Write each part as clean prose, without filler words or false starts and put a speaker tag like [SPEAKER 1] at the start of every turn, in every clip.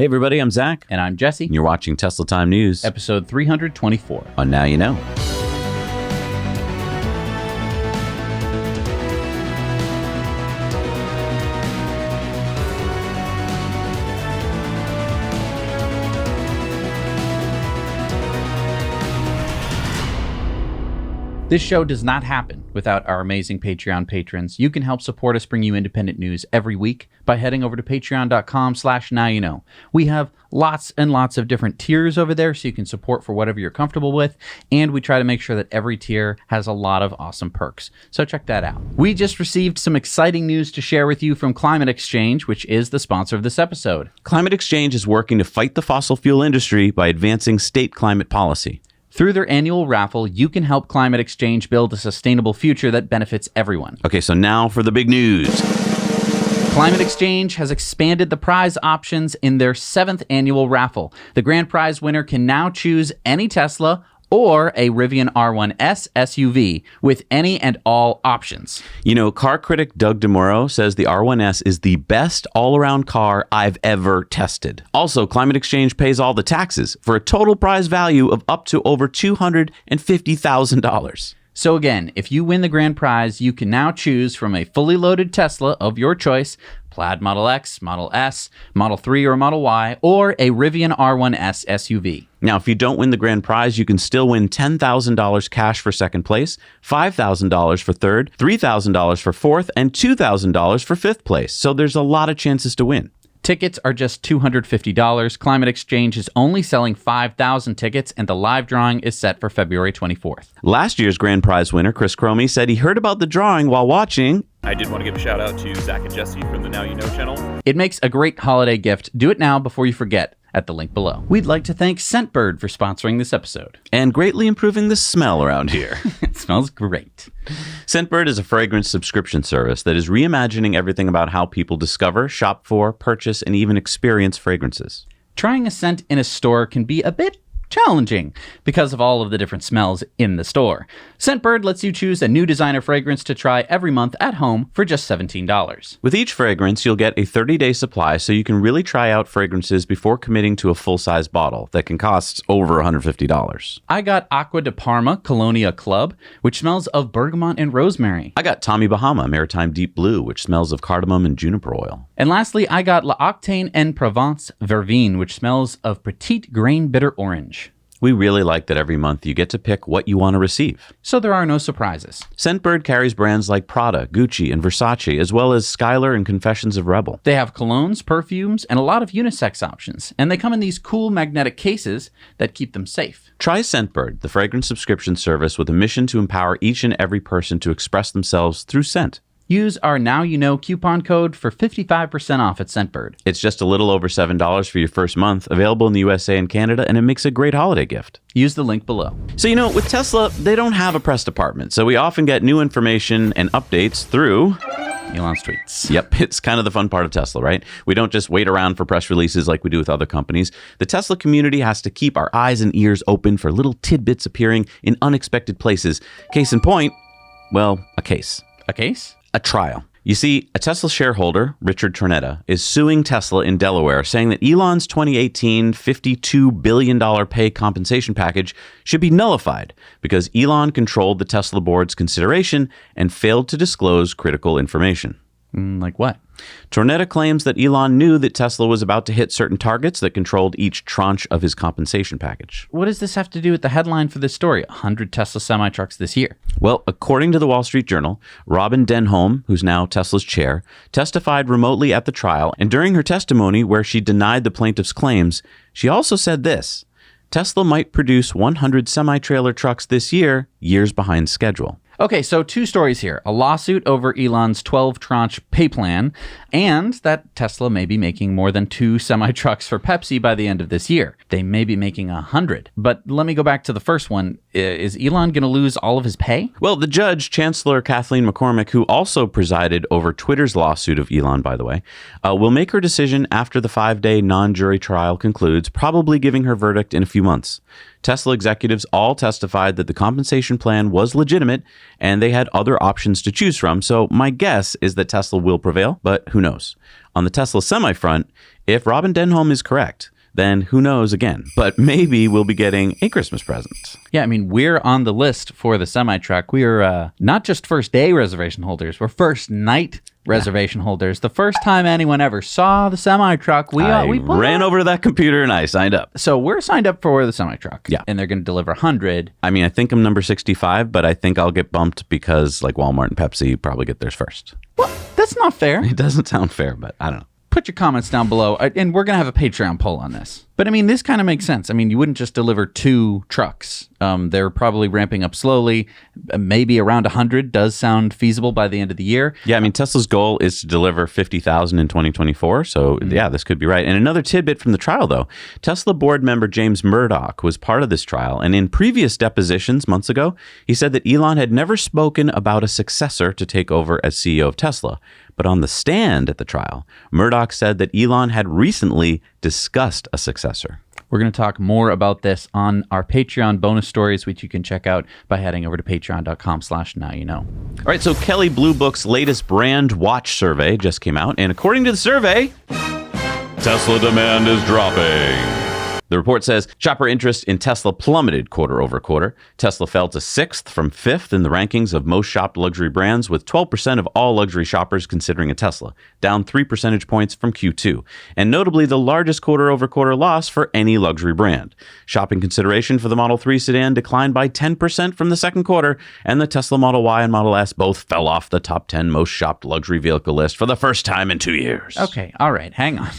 [SPEAKER 1] Hey everybody, I'm Zach.
[SPEAKER 2] And I'm Jesse.
[SPEAKER 1] And you're watching Tesla Time News.
[SPEAKER 2] Episode 324.
[SPEAKER 1] On Now You Know.
[SPEAKER 2] This show does not happen without our amazing Patreon patrons. You can help support us bring you independent news every week by heading over to patreon.com/nowyouknow. We have lots and lots of different tiers over there, so you can support for whatever you're comfortable with, and we try to make sure that every tier has a lot of awesome perks. So check that out. We just received some exciting news to share with you from Climate Exchange, which is the sponsor of this episode.
[SPEAKER 1] Climate Exchange is working to fight the fossil fuel industry by advancing state climate policy.
[SPEAKER 2] Through their annual raffle, you can help Climate Exchange build a sustainable future that benefits everyone.
[SPEAKER 1] Okay, so now for the big news.
[SPEAKER 2] Climate Exchange has expanded the prize options in their 7th annual raffle. The grand prize winner can now choose any Tesla or a Rivian R1S SUV with any and all options.
[SPEAKER 1] You know, car critic Doug DeMuro says the R1S is the best all-around car I've ever tested. Also, Climate Exchange pays all the taxes for a total prize value of up to over $250,000.
[SPEAKER 2] So again, if you win the grand prize, you can now choose from a fully loaded Tesla of your choice, Plaid Model X, Model S, Model 3, or Model Y, or a Rivian R1S SUV.
[SPEAKER 1] Now, if you don't win the grand prize, you can still win $10,000 cash for second place, $5,000 for third, $3,000 for fourth, and $2,000 for fifth place. So there's a lot of chances to win.
[SPEAKER 2] Tickets are just $250. Climate Exchange is only selling 5,000 tickets, and the live drawing is set for February 24th.
[SPEAKER 1] Last year's grand prize winner, Chris Cromie, said he heard about the drawing while watching.
[SPEAKER 3] I did want to give a shout out to Zach and Jesse from the Now You Know channel.
[SPEAKER 2] It makes a great holiday gift. Do it now before you forget at the link below. We'd like to thank Scentbird for sponsoring this episode.
[SPEAKER 1] And greatly improving the smell around here.
[SPEAKER 2] It smells great.
[SPEAKER 1] Scentbird is a fragrance subscription service that is reimagining everything about how people discover, shop for, purchase, and even experience fragrances.
[SPEAKER 2] Trying a scent in a store can be a bit challenging because of all of the different smells in the store. Scentbird lets you choose a new designer fragrance to try every month at home for just $17.
[SPEAKER 1] With each fragrance, you'll get a 30-day supply so you can really try out fragrances before committing to a full-size bottle that can cost over $150.
[SPEAKER 2] I got Acqua di Parma Colonia Club, which smells of bergamot and rosemary.
[SPEAKER 1] I got Tommy Bahama Maritime Deep Blue, which smells of cardamom and juniper oil.
[SPEAKER 2] And lastly, I got L'Octane en Provence Verveine, which smells of Petite Grain Bitter Orange.
[SPEAKER 1] We really like that every month you get to pick what you want to receive.
[SPEAKER 2] So there are no surprises.
[SPEAKER 1] Scentbird carries brands like Prada, Gucci, and Versace, as well as Skylar and Confessions of Rebel.
[SPEAKER 2] They have colognes, perfumes, and a lot of unisex options. And they come in these cool magnetic cases that keep them safe.
[SPEAKER 1] Try Scentbird, the fragrance subscription service with a mission to empower each and every person to express themselves through scent.
[SPEAKER 2] Use our Now You Know coupon code for 55% off at Scentbird.
[SPEAKER 1] It's just a little over $7 for your first month, available in the USA and Canada, and it makes a great holiday gift.
[SPEAKER 2] Use the link below.
[SPEAKER 1] So, you know, with Tesla, they don't have a press department, so we often get new information and updates through
[SPEAKER 2] Elon's tweets.
[SPEAKER 1] Yep, it's kind of the fun part of Tesla, right? We don't just wait around for press releases like we do with other companies. The Tesla community has to keep our eyes and ears open for little tidbits appearing in unexpected places. Case in point, well, a case.
[SPEAKER 2] A case?
[SPEAKER 1] A trial. You see, a Tesla shareholder, Richard Tornetta, is suing Tesla in Delaware, saying that Elon's 2018 $52 billion pay compensation package should be nullified because Elon controlled the Tesla board's consideration and failed to disclose critical information.
[SPEAKER 2] Like what?
[SPEAKER 1] Tornetta claims that Elon knew that Tesla was about to hit certain targets that controlled each tranche of his compensation package.
[SPEAKER 2] What does this have to do with the headline for this story? 100 Tesla semi-trucks this year.
[SPEAKER 1] Well, according to the Wall Street Journal, Robin Denholm, who's now Tesla's chair, testified remotely at the trial, and during her testimony where she denied the plaintiff's claims, she also said this: Tesla might produce 100 semi-trailer trucks this year, years behind schedule.
[SPEAKER 2] Okay, so two stories here. A lawsuit over Elon's 12-tranche pay plan, and that Tesla may be making more than 2 semi-trucks for Pepsi by the end of this year. They may be making 100. But let me go back to the first one. Is Elon going to lose all of his pay?
[SPEAKER 1] Well, the judge, Chancellor Kathleen McCormick, who also presided over Twitter's lawsuit of Elon, by the way, will make her decision after the 5-day non-jury trial concludes, probably giving her verdict in a few months. Tesla executives all testified that the compensation plan was legitimate and they had other options to choose from. So my guess is that Tesla will prevail, but who knows? On the Tesla Semi front, if Robin Denholm is correct, then who knows again. But maybe we'll be getting a Christmas present.
[SPEAKER 2] Yeah, I mean, we're on the list for the semi-truck. We are not just first day reservation holders, we're first night reservation holders. The first time anyone ever saw the semi-truck, we
[SPEAKER 1] ran over to that computer and I signed up.
[SPEAKER 2] So we're signed up for the semi-truck.
[SPEAKER 1] Yeah.
[SPEAKER 2] And they're going to deliver 100.
[SPEAKER 1] I mean, I think I'm number 65, but I think I'll get bumped because like Walmart and Pepsi probably get theirs first.
[SPEAKER 2] Well, that's not fair.
[SPEAKER 1] It doesn't sound fair, but I don't know.
[SPEAKER 2] Put your comments down below, and we're going to have a Patreon poll on this. But, I mean, this kind of makes sense. I mean, you wouldn't just deliver 2 trucks. They're probably ramping up slowly. Maybe around 100 does sound feasible by the end of the year.
[SPEAKER 1] Yeah, I mean, Tesla's goal is to deliver 50,000 in 2024. So, yeah, this could be right. And another tidbit from the trial, though. Tesla board member James Murdoch was part of this trial. And in previous depositions months ago, he said that Elon had never spoken about a successor to take over as CEO of Tesla. But on the stand at the trial, Murdoch said that Elon had recently discussed a successor.
[SPEAKER 2] We're going to talk more about this on our Patreon bonus stories, which you can check out by heading over to patreon.com/nowyouknow.
[SPEAKER 1] All right, so Kelley Blue Book's latest brand watch survey just came out. And according to the survey, Tesla demand is dropping. The report says shopper interest in Tesla plummeted quarter over quarter. Tesla fell to 6th from 5th in the rankings of most shopped luxury brands, with 12% of all luxury shoppers considering a Tesla, down 3 percentage points from Q2, and notably the largest quarter over quarter loss for any luxury brand. Shopping consideration for the Model 3 sedan declined by 10% from the second quarter, and the Tesla Model Y and Model S both fell off the top 10 most shopped luxury vehicle list for the first time in 2 years.
[SPEAKER 2] Okay, all right, hang on.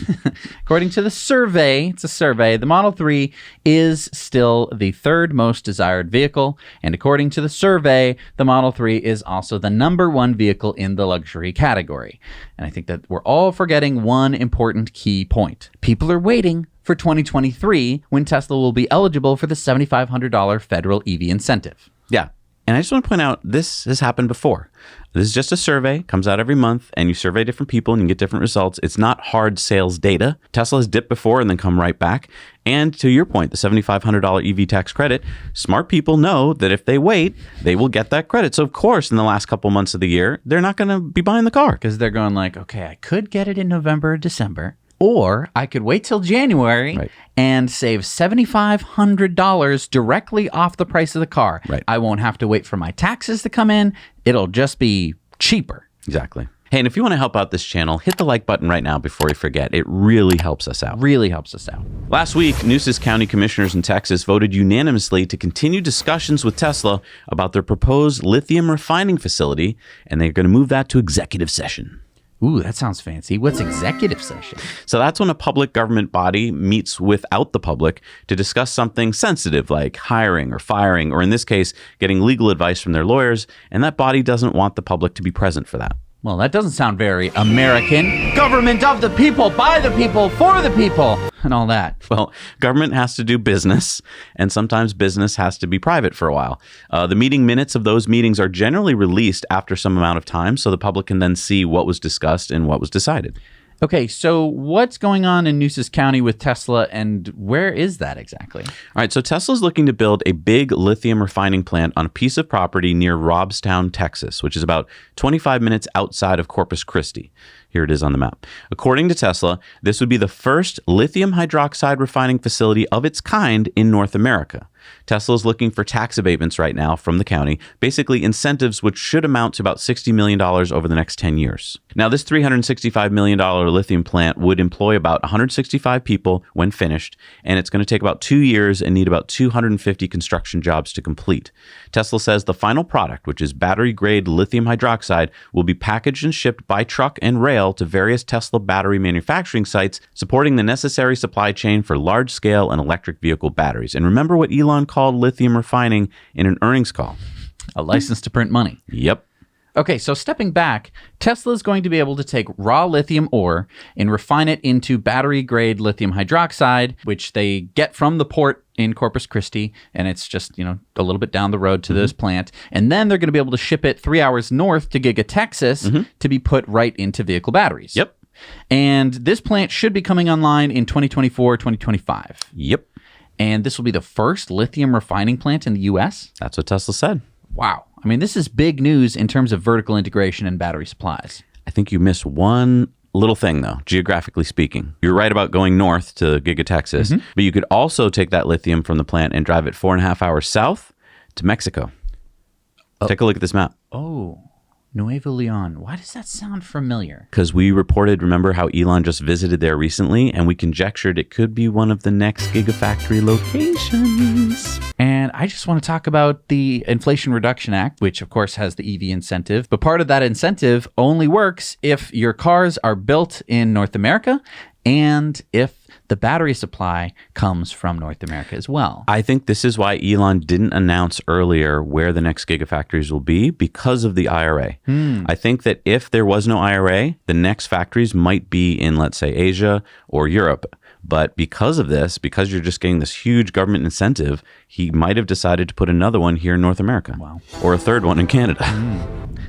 [SPEAKER 2] According to the survey, it's a survey, the Model 3 is still the 3rd most desired vehicle, and according to the survey, the Model 3 is also the number 1 vehicle in the luxury category. And I think that we're all forgetting one important key point. People are waiting for 2023 when Tesla will be eligible for the $7,500 federal EV incentive.
[SPEAKER 1] Yeah. And I just want to point out, this has happened before. This is just a survey, comes out every month, and you survey different people and you get different results. It's not hard sales data. Tesla has dipped before and then come right back. And to your point, the $7,500 EV tax credit, smart people know that if they wait, they will get that credit. So, of course, in the last couple months of the year, they're not going to be buying the car.
[SPEAKER 2] Because they're going like, okay, I could get it in November or December. Or I could wait till January and save $7,500 directly off the price of the car.
[SPEAKER 1] Right.
[SPEAKER 2] I won't have to wait for my taxes to come in. It'll just be cheaper.
[SPEAKER 1] Exactly. Hey, and if you want to help out this channel, hit the like button right now before you forget. It really helps us out.
[SPEAKER 2] Really helps us out.
[SPEAKER 1] Last week, Nueces County commissioners in Texas voted unanimously to continue discussions with Tesla about their proposed lithium refining facility, and they're going to move that to executive session.
[SPEAKER 2] Ooh, that sounds fancy. What's executive session?
[SPEAKER 1] So that's when a public government body meets without the public to discuss something sensitive like hiring or firing, or in this case, getting legal advice from their lawyers, and that body doesn't want the public to be present for that.
[SPEAKER 2] Well, that doesn't sound very American. Government of the people, by the people, for the people, and all that.
[SPEAKER 1] Well, government has to do business, and sometimes business has to be private for a while. The meeting minutes of those meetings are generally released after some amount of time, so the public can then see what was discussed and what was decided.
[SPEAKER 2] Okay, so what's going on in Nueces County with Tesla, and where is that exactly?
[SPEAKER 1] All right, so Tesla's looking to build a big lithium refining plant on a piece of property near Robstown, Texas, which is about 25 minutes outside of Corpus Christi. Here it is on the map. According to Tesla, this would be the first lithium hydroxide refining facility of its kind in North America. Tesla is looking for tax abatements right now from the county, basically incentives which should amount to about $60 million over the next 10 years. Now, this $365 million lithium plant would employ about 165 people when finished, and it's going to take about 2 years and need about 250 construction jobs to complete. Tesla says the final product, which is battery-grade lithium hydroxide, will be packaged and shipped by truck and rail to various Tesla battery manufacturing sites, supporting the necessary supply chain for large-scale and electric vehicle batteries. And remember what Elon called lithium refining in an earnings call?
[SPEAKER 2] A license to print money.
[SPEAKER 1] Yep.
[SPEAKER 2] Okay, so stepping back, Tesla is going to be able to take raw lithium ore and refine it into battery-grade lithium hydroxide, which they get from the port in Corpus Christi, and it's just, a little bit down the road to this plant. And then they're going to be able to ship it 3 hours north to Giga, Texas, to be put right into vehicle batteries.
[SPEAKER 1] Yep.
[SPEAKER 2] And this plant should be coming online in 2024, 2025.
[SPEAKER 1] Yep.
[SPEAKER 2] And this will be the first lithium refining plant in the U.S.?
[SPEAKER 1] That's what Tesla said.
[SPEAKER 2] Wow. I mean, this is big news in terms of vertical integration and battery supplies.
[SPEAKER 1] I think you miss one little thing, though, geographically speaking. You're right about going north to Giga Texas, but you could also take that lithium from the plant and drive it 4.5 hours south to Mexico. Take a look at this map.
[SPEAKER 2] Oh, Nuevo Leon. Why does that sound familiar?
[SPEAKER 1] Because we reported, remember how Elon just visited there recently, and we conjectured it could be one of the next Gigafactory locations.
[SPEAKER 2] And I just want to talk about the Inflation Reduction Act, which of course has the EV incentive. But part of that incentive only works if your cars are built in North America and if the battery supply comes from North America as well.
[SPEAKER 1] I think this is why Elon didn't announce earlier where the next Gigafactories will be because of the IRA. I think that if there was no IRA, the next factories might be in, let's say, Asia or Europe. But because of this, because you're just getting this huge government incentive, he might have decided to put another one here in North America.
[SPEAKER 2] Wow.
[SPEAKER 1] Or a third one in Canada.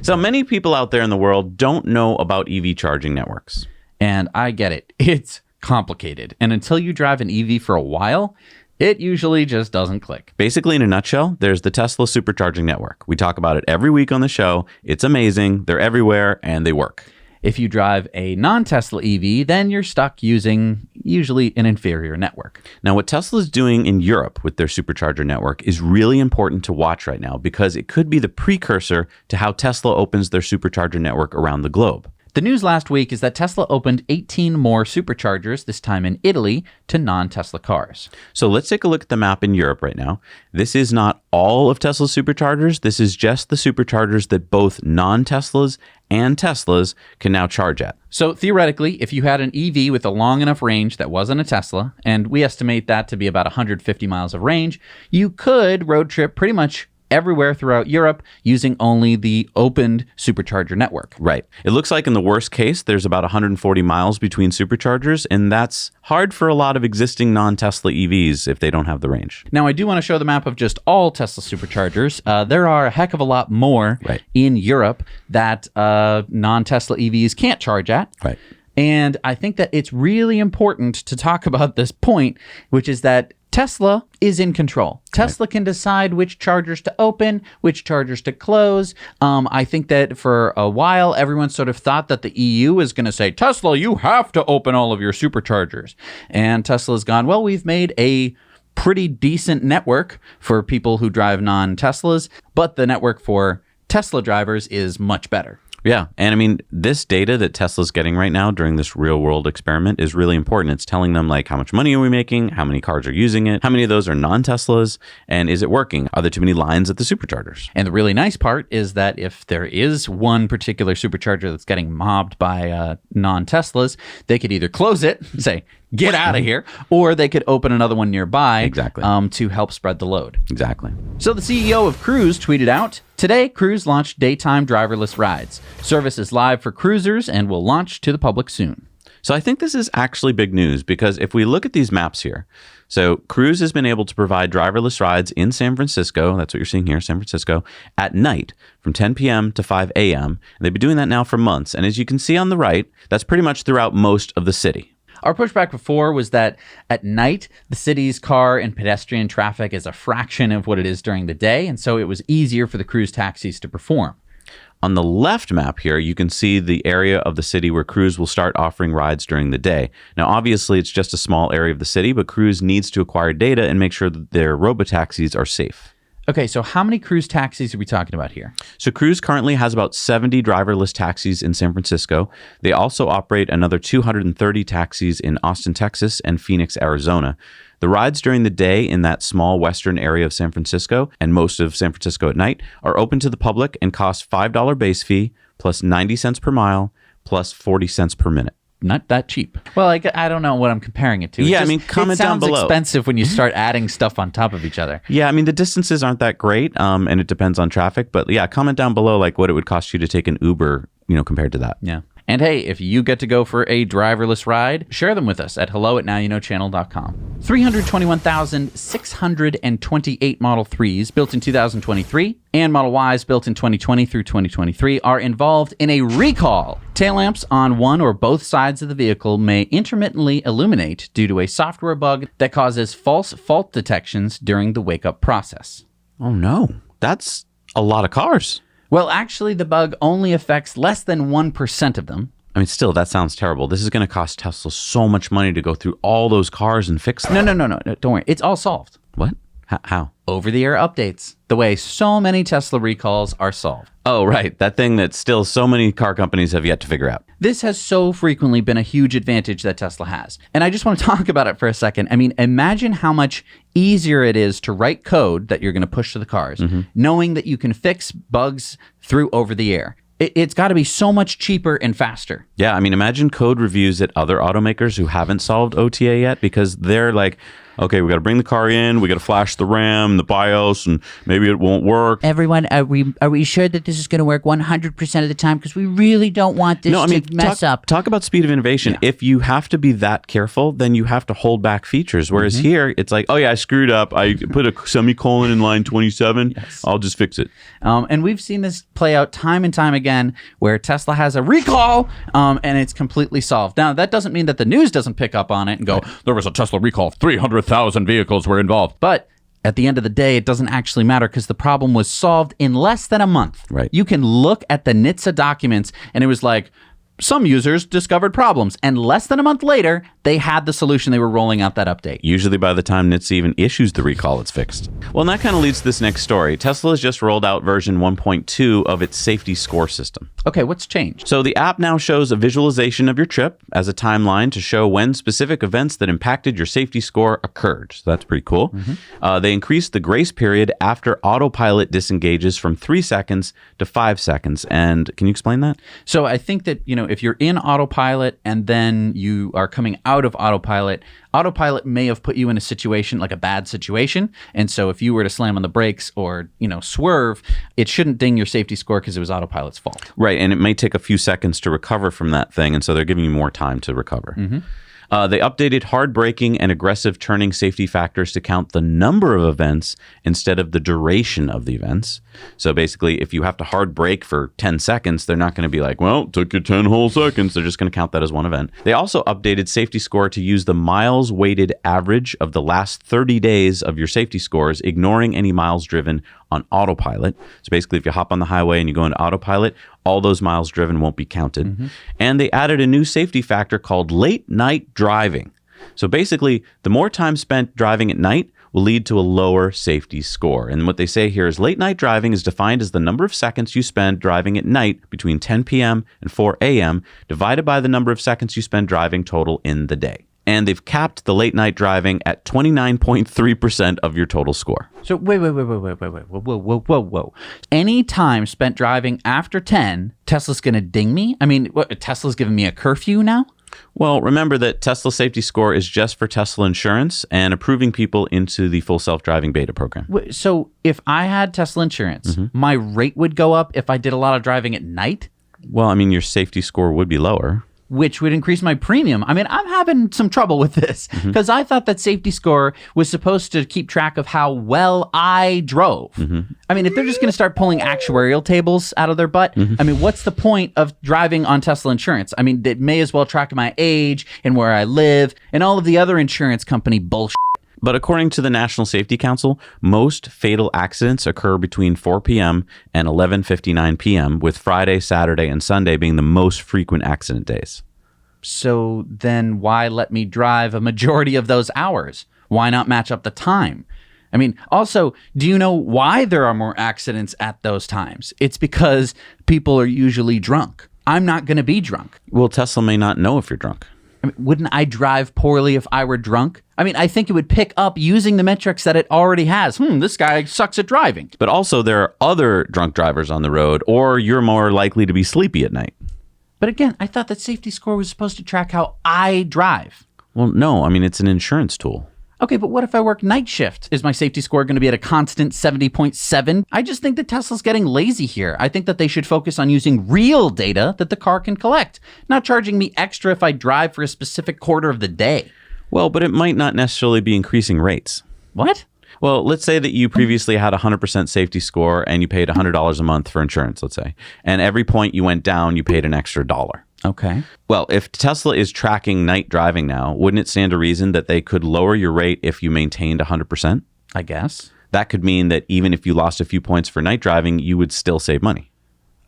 [SPEAKER 1] So many people out there in the world don't know about EV charging networks.
[SPEAKER 2] And I get it. It's complicated. And until you drive an EV for a while, it usually just doesn't click.
[SPEAKER 1] Basically, in a nutshell, there's the Tesla supercharging network. We talk about it every week on the show. It's amazing. They're everywhere and they work.
[SPEAKER 2] If you drive a non-Tesla EV, then you're stuck using usually an inferior network.
[SPEAKER 1] Now, what Tesla's doing in Europe with their supercharger network is really important to watch right now because it could be the precursor to how Tesla opens their supercharger network around the globe.
[SPEAKER 2] The news last week is that Tesla opened 18 more superchargers, this time in Italy, to non-Tesla cars.
[SPEAKER 1] So let's take a look at the map in Europe right now. This is not all of Tesla's superchargers. This is just the superchargers that both non-Teslas and Teslas can now charge at.
[SPEAKER 2] So theoretically, if you had an EV with a long enough range that wasn't a Tesla, and we estimate that to be about 150 miles of range, you could road trip pretty much everywhere throughout Europe using only the opened supercharger network.
[SPEAKER 1] Right. It looks like in the worst case, there's about 140 miles between superchargers, and that's hard for a lot of existing non-Tesla EVs if they don't have the range.
[SPEAKER 2] Now, I do want to show the map of just all Tesla superchargers. There are a heck of a lot more in Europe that non-Tesla EVs can't charge at.
[SPEAKER 1] Right.
[SPEAKER 2] And I think that it's really important to talk about this point, which is that Tesla is in control. Tesla can decide which chargers to open, which chargers to close. I think that for a while, everyone sort of thought that the EU is going to say, Tesla, you have to open all of your superchargers. And Tesla's gone, well, we've made a pretty decent network for people who drive non-Teslas, but the network for Tesla drivers is much better.
[SPEAKER 1] Yeah. And I mean, this data that Tesla's getting right now during this real world experiment is really important. It's telling them like how much money are we making? How many cars are using it? How many of those are non-Teslas? And is it working? Are there too many lines at the superchargers?
[SPEAKER 2] And the really nice part is that if there is one particular supercharger that's getting mobbed by non-Teslas, they could either close it, say, get out of here, or they could open another one nearby to help spread the load.
[SPEAKER 1] Exactly.
[SPEAKER 2] So the CEO of Cruise tweeted out, today, Cruise launched daytime driverless rides. Service is live for cruisers and will launch to the public soon.
[SPEAKER 1] So I think this is actually big news because if we look at these maps here, so Cruise has been able to provide driverless rides in San Francisco, that's what you're seeing here, San Francisco, at night from 10 p.m. to 5 a.m. And they've been doing that now for months. And as you can see on the right, that's pretty much throughout most of the city.
[SPEAKER 2] Our pushback before was that at night, the city's car and pedestrian traffic is a fraction of what it is during the day, and so it was easier for the Cruise taxis to perform.
[SPEAKER 1] On the left map here, you can see the area of the city where Cruise will start offering rides during the day. Now, obviously, it's just a small area of the city, but Cruise needs to acquire data and make sure that their robotaxis are safe.
[SPEAKER 2] Okay, so how many Cruise taxis are we talking about here?
[SPEAKER 1] So Cruise currently has about 70 driverless taxis in San Francisco. They also operate another 230 taxis in Austin, Texas, and Phoenix, Arizona. The rides during the day in that small western area of San Francisco and most of San Francisco at night are open to the public and cost $5 base fee plus 90 cents per mile plus 40 cents per minute.
[SPEAKER 2] Not that cheap. Well, I don't know what I'm comparing it to.
[SPEAKER 1] Yeah, I mean, comment down below.
[SPEAKER 2] It sounds expensive when you start adding stuff on top of each other.
[SPEAKER 1] Yeah, I mean, the distances aren't that great, and it depends on traffic. But yeah, comment down below like what it would cost you to take an Uber, compared to that.
[SPEAKER 2] Yeah. And hey, if you get to go for a driverless ride, share them with us at hello@nowyouknowchannel.com. 321,628 Model 3s built in 2023 and Model Ys built in 2020 through 2023 are involved in a recall. Tail lamps on one or both sides of the vehicle may intermittently illuminate due to a software bug that causes false fault detections during the wake-up process.
[SPEAKER 1] Oh no, that's a lot of cars.
[SPEAKER 2] Well, actually, the bug only affects less than 1% of them.
[SPEAKER 1] I mean, still, that sounds terrible. This is going to cost Tesla so much money to go through all those cars and fix them.
[SPEAKER 2] No, don't worry. It's all solved.
[SPEAKER 1] What? How?
[SPEAKER 2] Over-the-air updates. The way so many Tesla recalls are solved.
[SPEAKER 1] Oh, right. That thing that still so many car companies have yet to figure out.
[SPEAKER 2] This has so frequently been a huge advantage that Tesla has. And I just want to talk about it for a second. I mean, imagine how much easier it is to write code that you're going to push to the cars, knowing that you can fix bugs through over-the-air. It's got to be so much cheaper and faster.
[SPEAKER 1] Yeah, I mean, imagine code reviews at other automakers who haven't solved OTA yet, because they're like, okay, we got to bring the car in, we got to flash the RAM, the BIOS, and maybe it won't work.
[SPEAKER 4] Everyone, are we sure that this is going to work 100% of the time? Because we really don't want this to mess up.
[SPEAKER 1] Talk about speed of innovation. Yeah. If you have to be that careful, then you have to hold back features. Whereas here, it's like, oh yeah, I screwed up. I put a semicolon in line 27. Yes. I'll just fix it.
[SPEAKER 2] And we've seen this play out time and time again, where Tesla has a recall and it's completely solved. Now, that doesn't mean that the news doesn't pick up on it and go, there was a Tesla recall, 300,000 vehicles were involved. But at the end of the day, it doesn't actually matter because the problem was solved in less than a month.
[SPEAKER 1] Right.
[SPEAKER 2] You can look at the NHTSA documents and it was like, some users discovered problems, and less than a month later, they had the solution. They were rolling out that update.
[SPEAKER 1] Usually by the time NHTSA even issues the recall, it's fixed. Well, and that kind of leads to this next story. Tesla has just rolled out version 1.2 of its safety score system.
[SPEAKER 2] Okay, what's changed?
[SPEAKER 1] So the app now shows a visualization of your trip as a timeline to show when specific events that impacted your safety score occurred. So that's pretty cool. They increased the grace period after autopilot disengages from 3 seconds to 5 seconds. And can you explain that?
[SPEAKER 2] So I think that, if you're in autopilot and then you are coming out of autopilot may have put you in a situation, like a bad situation. And so if you were to slam on the brakes or, swerve, it shouldn't ding your safety score because it was autopilot's fault.
[SPEAKER 1] Right. And it may take a few seconds to recover from that thing. And so they're giving you more time to recover. They updated hard braking and aggressive turning safety factors to count the number of events instead of the duration of the events. So basically, if you have to hard brake for 10 seconds, they're not going to be like, well, it took you 10 whole seconds. They're just going to count that as one event. They also updated safety score to use the miles weighted average of the last 30 days of your safety scores, ignoring any miles driven on autopilot. So basically, if you hop on the highway and you go into autopilot, all those miles driven won't be counted. And they added a new safety factor called late night driving. So basically, the more time spent driving at night will lead to a lower safety score. And what they say here is late night driving is defined as the number of seconds you spend driving at night between 10 p.m. and 4 a.m. divided by the number of seconds you spend driving total in the day. And they've capped the late night driving at 29.3% of your total score.
[SPEAKER 2] So wait, whoa. Any time spent driving after 10, Tesla's going to ding me? I mean, what, Tesla's giving me a curfew now?
[SPEAKER 1] Well, remember that Tesla Safety Score is just for Tesla Insurance and approving people into the full self-driving beta program.
[SPEAKER 2] So if I had Tesla Insurance, my rate would go up if I did a lot of driving at night?
[SPEAKER 1] Well, I mean, your safety score would be lower.
[SPEAKER 2] Which would increase my premium. I mean, I'm having some trouble with this because I thought that safety score was supposed to keep track of how well I drove. I mean, if they're just going to start pulling actuarial tables out of their butt, I mean, what's the point of driving on Tesla Insurance? I mean, it may as well track my age and where I live and all of the other insurance company bullshit.
[SPEAKER 1] But according to the National Safety Council, most fatal accidents occur between 4 p.m. and 11:59 p.m., with Friday, Saturday, and Sunday being the most frequent accident days.
[SPEAKER 2] So then why let me drive a majority of those hours? Why not match up the time? I mean, also, do you know why there are more accidents at those times? It's because people are usually drunk. I'm not going to be drunk.
[SPEAKER 1] Well, Tesla may not know if you're drunk.
[SPEAKER 2] I mean, wouldn't I drive poorly if I were drunk? I mean, I think it would pick up using the metrics that it already has. This guy sucks at driving.
[SPEAKER 1] But also there are other drunk drivers on the road, or you're more likely to be sleepy at night.
[SPEAKER 2] But again, I thought that safety score was supposed to track how I drive.
[SPEAKER 1] Well, no, I mean, it's an insurance tool.
[SPEAKER 2] Okay, but what if I work night shift? Is my safety score going to be at a constant 70.7? I just think that Tesla's getting lazy here. I think that they should focus on using real data that the car can collect, not charging me extra if I drive for a specific quarter of the day.
[SPEAKER 1] Well, but it might not necessarily be increasing rates.
[SPEAKER 2] What?
[SPEAKER 1] Well, let's say that you previously had a 100% safety score and you paid $100 a month for insurance, let's say. And every point you went down, you paid an extra $1.
[SPEAKER 2] Okay.
[SPEAKER 1] Well, if Tesla is tracking night driving now, wouldn't it stand to reason that they could lower your rate if you maintained 100%?
[SPEAKER 2] I guess.
[SPEAKER 1] that could mean that even if you lost a few points for night driving, you would still save money.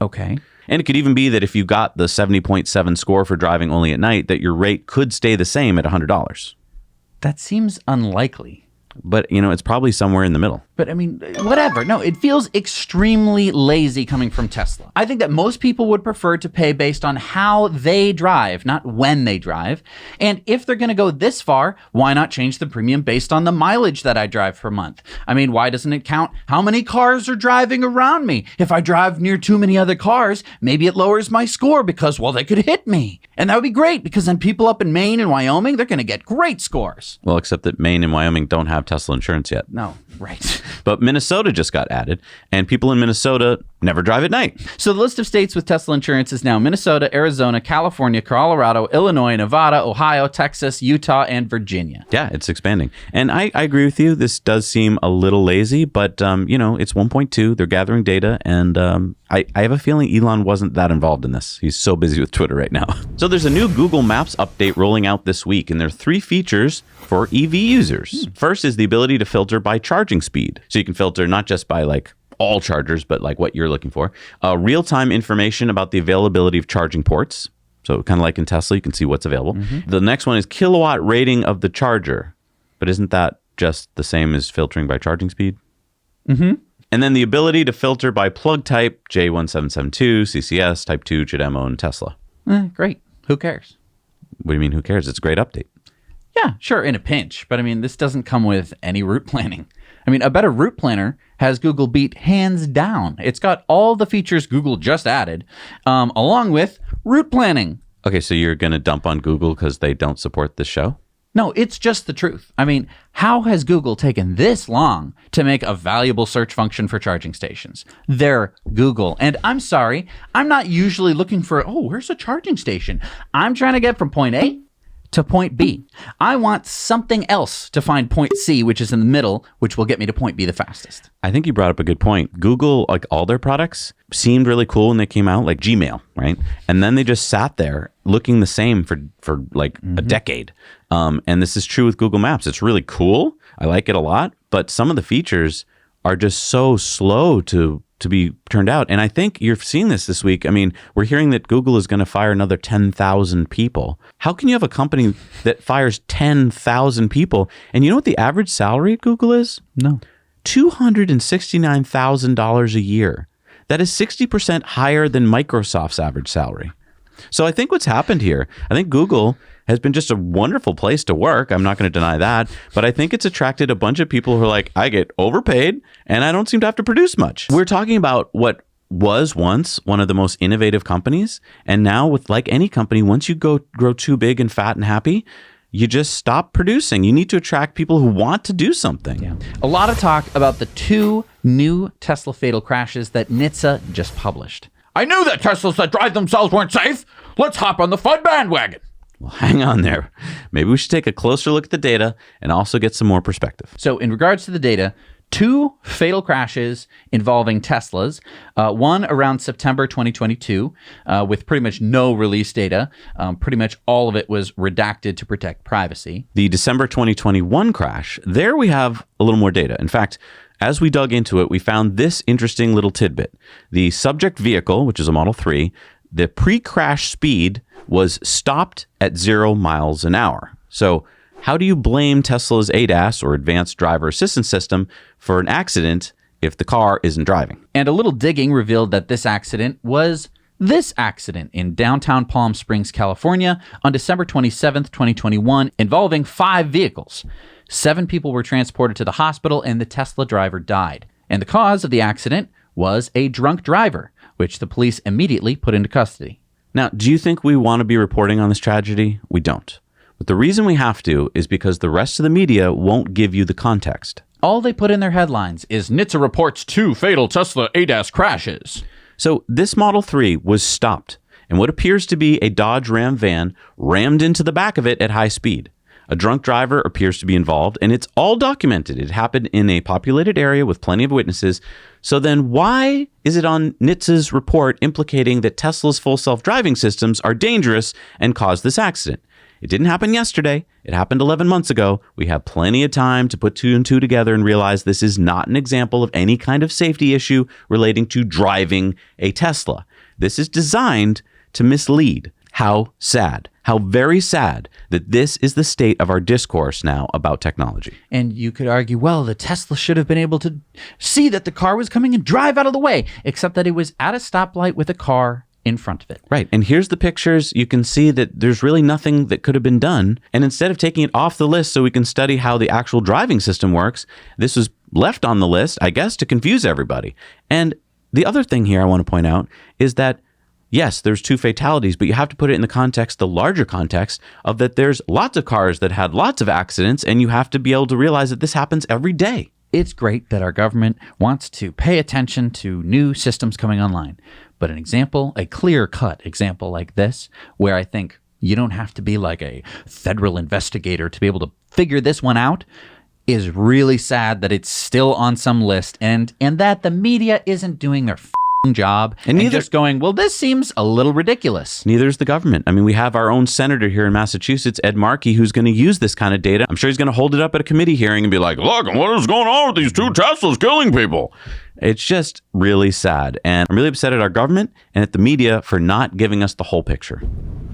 [SPEAKER 2] Okay.
[SPEAKER 1] And it could even be that if you got the 70.7 score for driving only at night, that your rate could stay the same at $100.
[SPEAKER 2] That seems unlikely.
[SPEAKER 1] But, it's probably somewhere in the middle.
[SPEAKER 2] But I mean, whatever. No, it feels extremely lazy coming from Tesla. I think that most people would prefer to pay based on how they drive, not when they drive. And if they're going to go this far, why not change the premium based on the mileage that I drive per month? I mean, why doesn't it count how many cars are driving around me? If I drive near too many other cars, maybe it lowers my score because, well, they could hit me. And that would be great because then people up in Maine and Wyoming, they're going to get great scores.
[SPEAKER 1] Well, except that Maine and Wyoming don't have Tesla insurance yet.
[SPEAKER 2] No, right.
[SPEAKER 1] But Minnesota just got added, and people in Minnesota never drive at night.
[SPEAKER 2] So the list of states with Tesla insurance is now Minnesota, Arizona, California, Colorado, Illinois, Nevada, Ohio, Texas, Utah, and Virginia.
[SPEAKER 1] Yeah, it's expanding. And I agree with you. This does seem a little lazy, but, it's 1.2. They're gathering data, and I have a feeling Elon wasn't that involved in this. He's so busy with Twitter right now. So there's a new Google Maps update rolling out this week, and there are 3 features for EV users. First is the ability to filter by charging speed. So you can filter not just by all chargers, but what you're looking for. Real-time information about the availability of charging ports. So kind of like in Tesla, you can see what's available. The next one is kilowatt rating of the charger. But isn't that just the same as filtering by charging speed? And then the ability to filter by plug type, J1772, CCS, Type 2, CHAdeMO, and Tesla.
[SPEAKER 2] Great. Who cares?
[SPEAKER 1] What do you mean, who cares? It's a great update.
[SPEAKER 2] Yeah, sure, in a pinch. But I mean, this doesn't come with any route planning. I mean, a better route planner has Google beat hands down. It's got all the features Google just added, along with route planning.
[SPEAKER 1] Okay, so you're going to dump on Google because they don't support this show?
[SPEAKER 2] No, it's just the truth. I mean, how has Google taken this long to make a valuable search function for charging stations? They're Google. And I'm sorry, I'm not usually looking for, where's a charging station? I'm trying to get from point A to point B. I want something else to find point C, which is in the middle, which will get me to point B the fastest.
[SPEAKER 1] I think you brought up a good point. Google, all their products seemed really cool when they came out, like Gmail, right? And then they just sat there looking the same for a decade. And this is true with Google Maps. It's really cool. I like it a lot, but some of the features are just so slow to be turned out. And I think you're seeing this week. I mean, we're hearing that Google is going to fire another 10,000 people. How can you have a company that fires 10,000 people? And you know what the average salary at Google is?
[SPEAKER 2] No.
[SPEAKER 1] $269,000 a year. That is 60% higher than Microsoft's average salary. So I think what's happened here, I think Google has been just a wonderful place to work. I'm not going to deny that. But I think it's attracted a bunch of people who are like, I get overpaid and I don't seem to have to produce much. We're talking about what was once one of the most innovative companies. And now with any company, once you grow too big and fat and happy, you just stop producing. You need to attract people who want to do something.
[SPEAKER 2] Yeah. A lot of talk about the 2 new Tesla fatal crashes that NHTSA just published. I knew that Teslas that drive themselves weren't safe. Let's hop on the fun bandwagon.
[SPEAKER 1] Well, hang on there. Maybe we should take a closer look at the data and also get some more perspective.
[SPEAKER 2] So in regards to the data, 2 fatal crashes involving Teslas, one around September 2022 with pretty much no release data. Pretty much all of it was redacted to protect privacy.
[SPEAKER 1] The December 2021 crash, there we have a little more data. In fact, as we dug into it, we found this interesting little tidbit. The subject vehicle, which is a Model 3, the pre-crash speed was stopped at 0 miles an hour. So how do you blame Tesla's ADAS, or Advanced Driver Assistance System, for an accident if the car isn't driving?
[SPEAKER 2] And a little digging revealed that this accident was this accident in downtown Palm Springs, California on December 27th, 2021, involving 5 vehicles. 7 people were transported to the hospital and the Tesla driver died. And the cause of the accident was a drunk driver, which the police immediately put into custody.
[SPEAKER 1] Now, do you think we want to be reporting on this tragedy? We don't. But the reason we have to is because the rest of the media won't give you the context.
[SPEAKER 2] All they put in their headlines is NHTSA reports 2 fatal Tesla ADAS crashes.
[SPEAKER 1] So this Model 3 was stopped, and what appears to be a Dodge Ram van rammed into the back of it at high speed. A drunk driver appears to be involved, and it's all documented. It happened in a populated area with plenty of witnesses. So then why is it on NHTSA's report implicating that Tesla's full self-driving systems are dangerous and caused this accident? It didn't happen yesterday. It happened 11 months ago. We have plenty of time to put 2 and 2 together and realize this is not an example of any kind of safety issue relating to driving a Tesla. This is designed to mislead. How sad. How very sad that this is the state of our discourse now about technology.
[SPEAKER 2] And you could argue, well, the Tesla should have been able to see that the car was coming and drive out of the way, except that it was at a stoplight with a car in front of it.
[SPEAKER 1] Right. And here's the pictures. You can see that there's really nothing that could have been done. And instead of taking it off the list so we can study how the actual driving system works, this was left on the list, I guess, to confuse everybody. And the other thing here I want to point out is that yes, there's 2 fatalities, but you have to put it in the context, the larger context of that there's lots of cars that had lots of accidents, and you have to be able to realize that this happens every day.
[SPEAKER 2] It's great that our government wants to pay attention to new systems coming online. But an example, a clear-cut example like this, where I think you don't have to be like a federal investigator to be able to figure this one out, is really sad that it's still on some list and that the media isn't doing their job and just going, well, this seems a little ridiculous.
[SPEAKER 1] Neither is the government. I mean, we have our own senator here in Massachusetts, Ed Markey, who's going to use this kind of data. I'm sure he's going to hold it up at a committee hearing and be like, look, what is going on with these 2 Teslas killing people? It's just really sad. And I'm really upset at our government and at the media for not giving us the whole picture.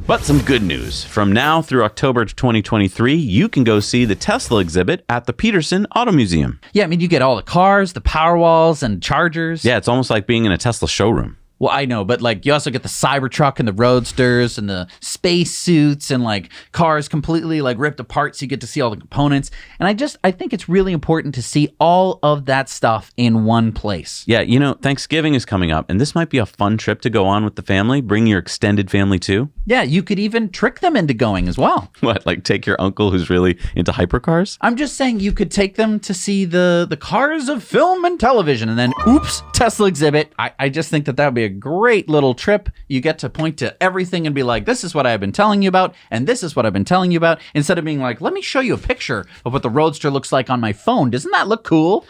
[SPEAKER 1] But some good news. From now through October 2023, you can go see the Tesla exhibit at the Peterson Auto Museum.
[SPEAKER 2] Yeah, I mean, you get all the cars, the Powerwalls, and chargers.
[SPEAKER 1] Yeah, it's almost like being in a Tesla showroom.
[SPEAKER 2] Well, I know, but like you also get the Cybertruck and the Roadsters and the space suits and like cars completely like ripped apart, so you get to see all the components. And I think it's really important to see all of that stuff in one place.
[SPEAKER 1] Yeah, you know, Thanksgiving is coming up, and this might be a fun trip to go on with the family. Bring your extended family too.
[SPEAKER 2] Yeah, you could even trick them into going as well.
[SPEAKER 1] What, like take your uncle who's really into hypercars?
[SPEAKER 2] I'm just saying you could take them to see the cars of film and television, and then oops, Tesla exhibit. I just think that would be a great little trip. You get to point to everything and be like, this is what I've been telling you about, and this is what I've been telling you about, instead of being like, let me show you a picture of what the Roadster looks like on my phone. Doesn't that look cool?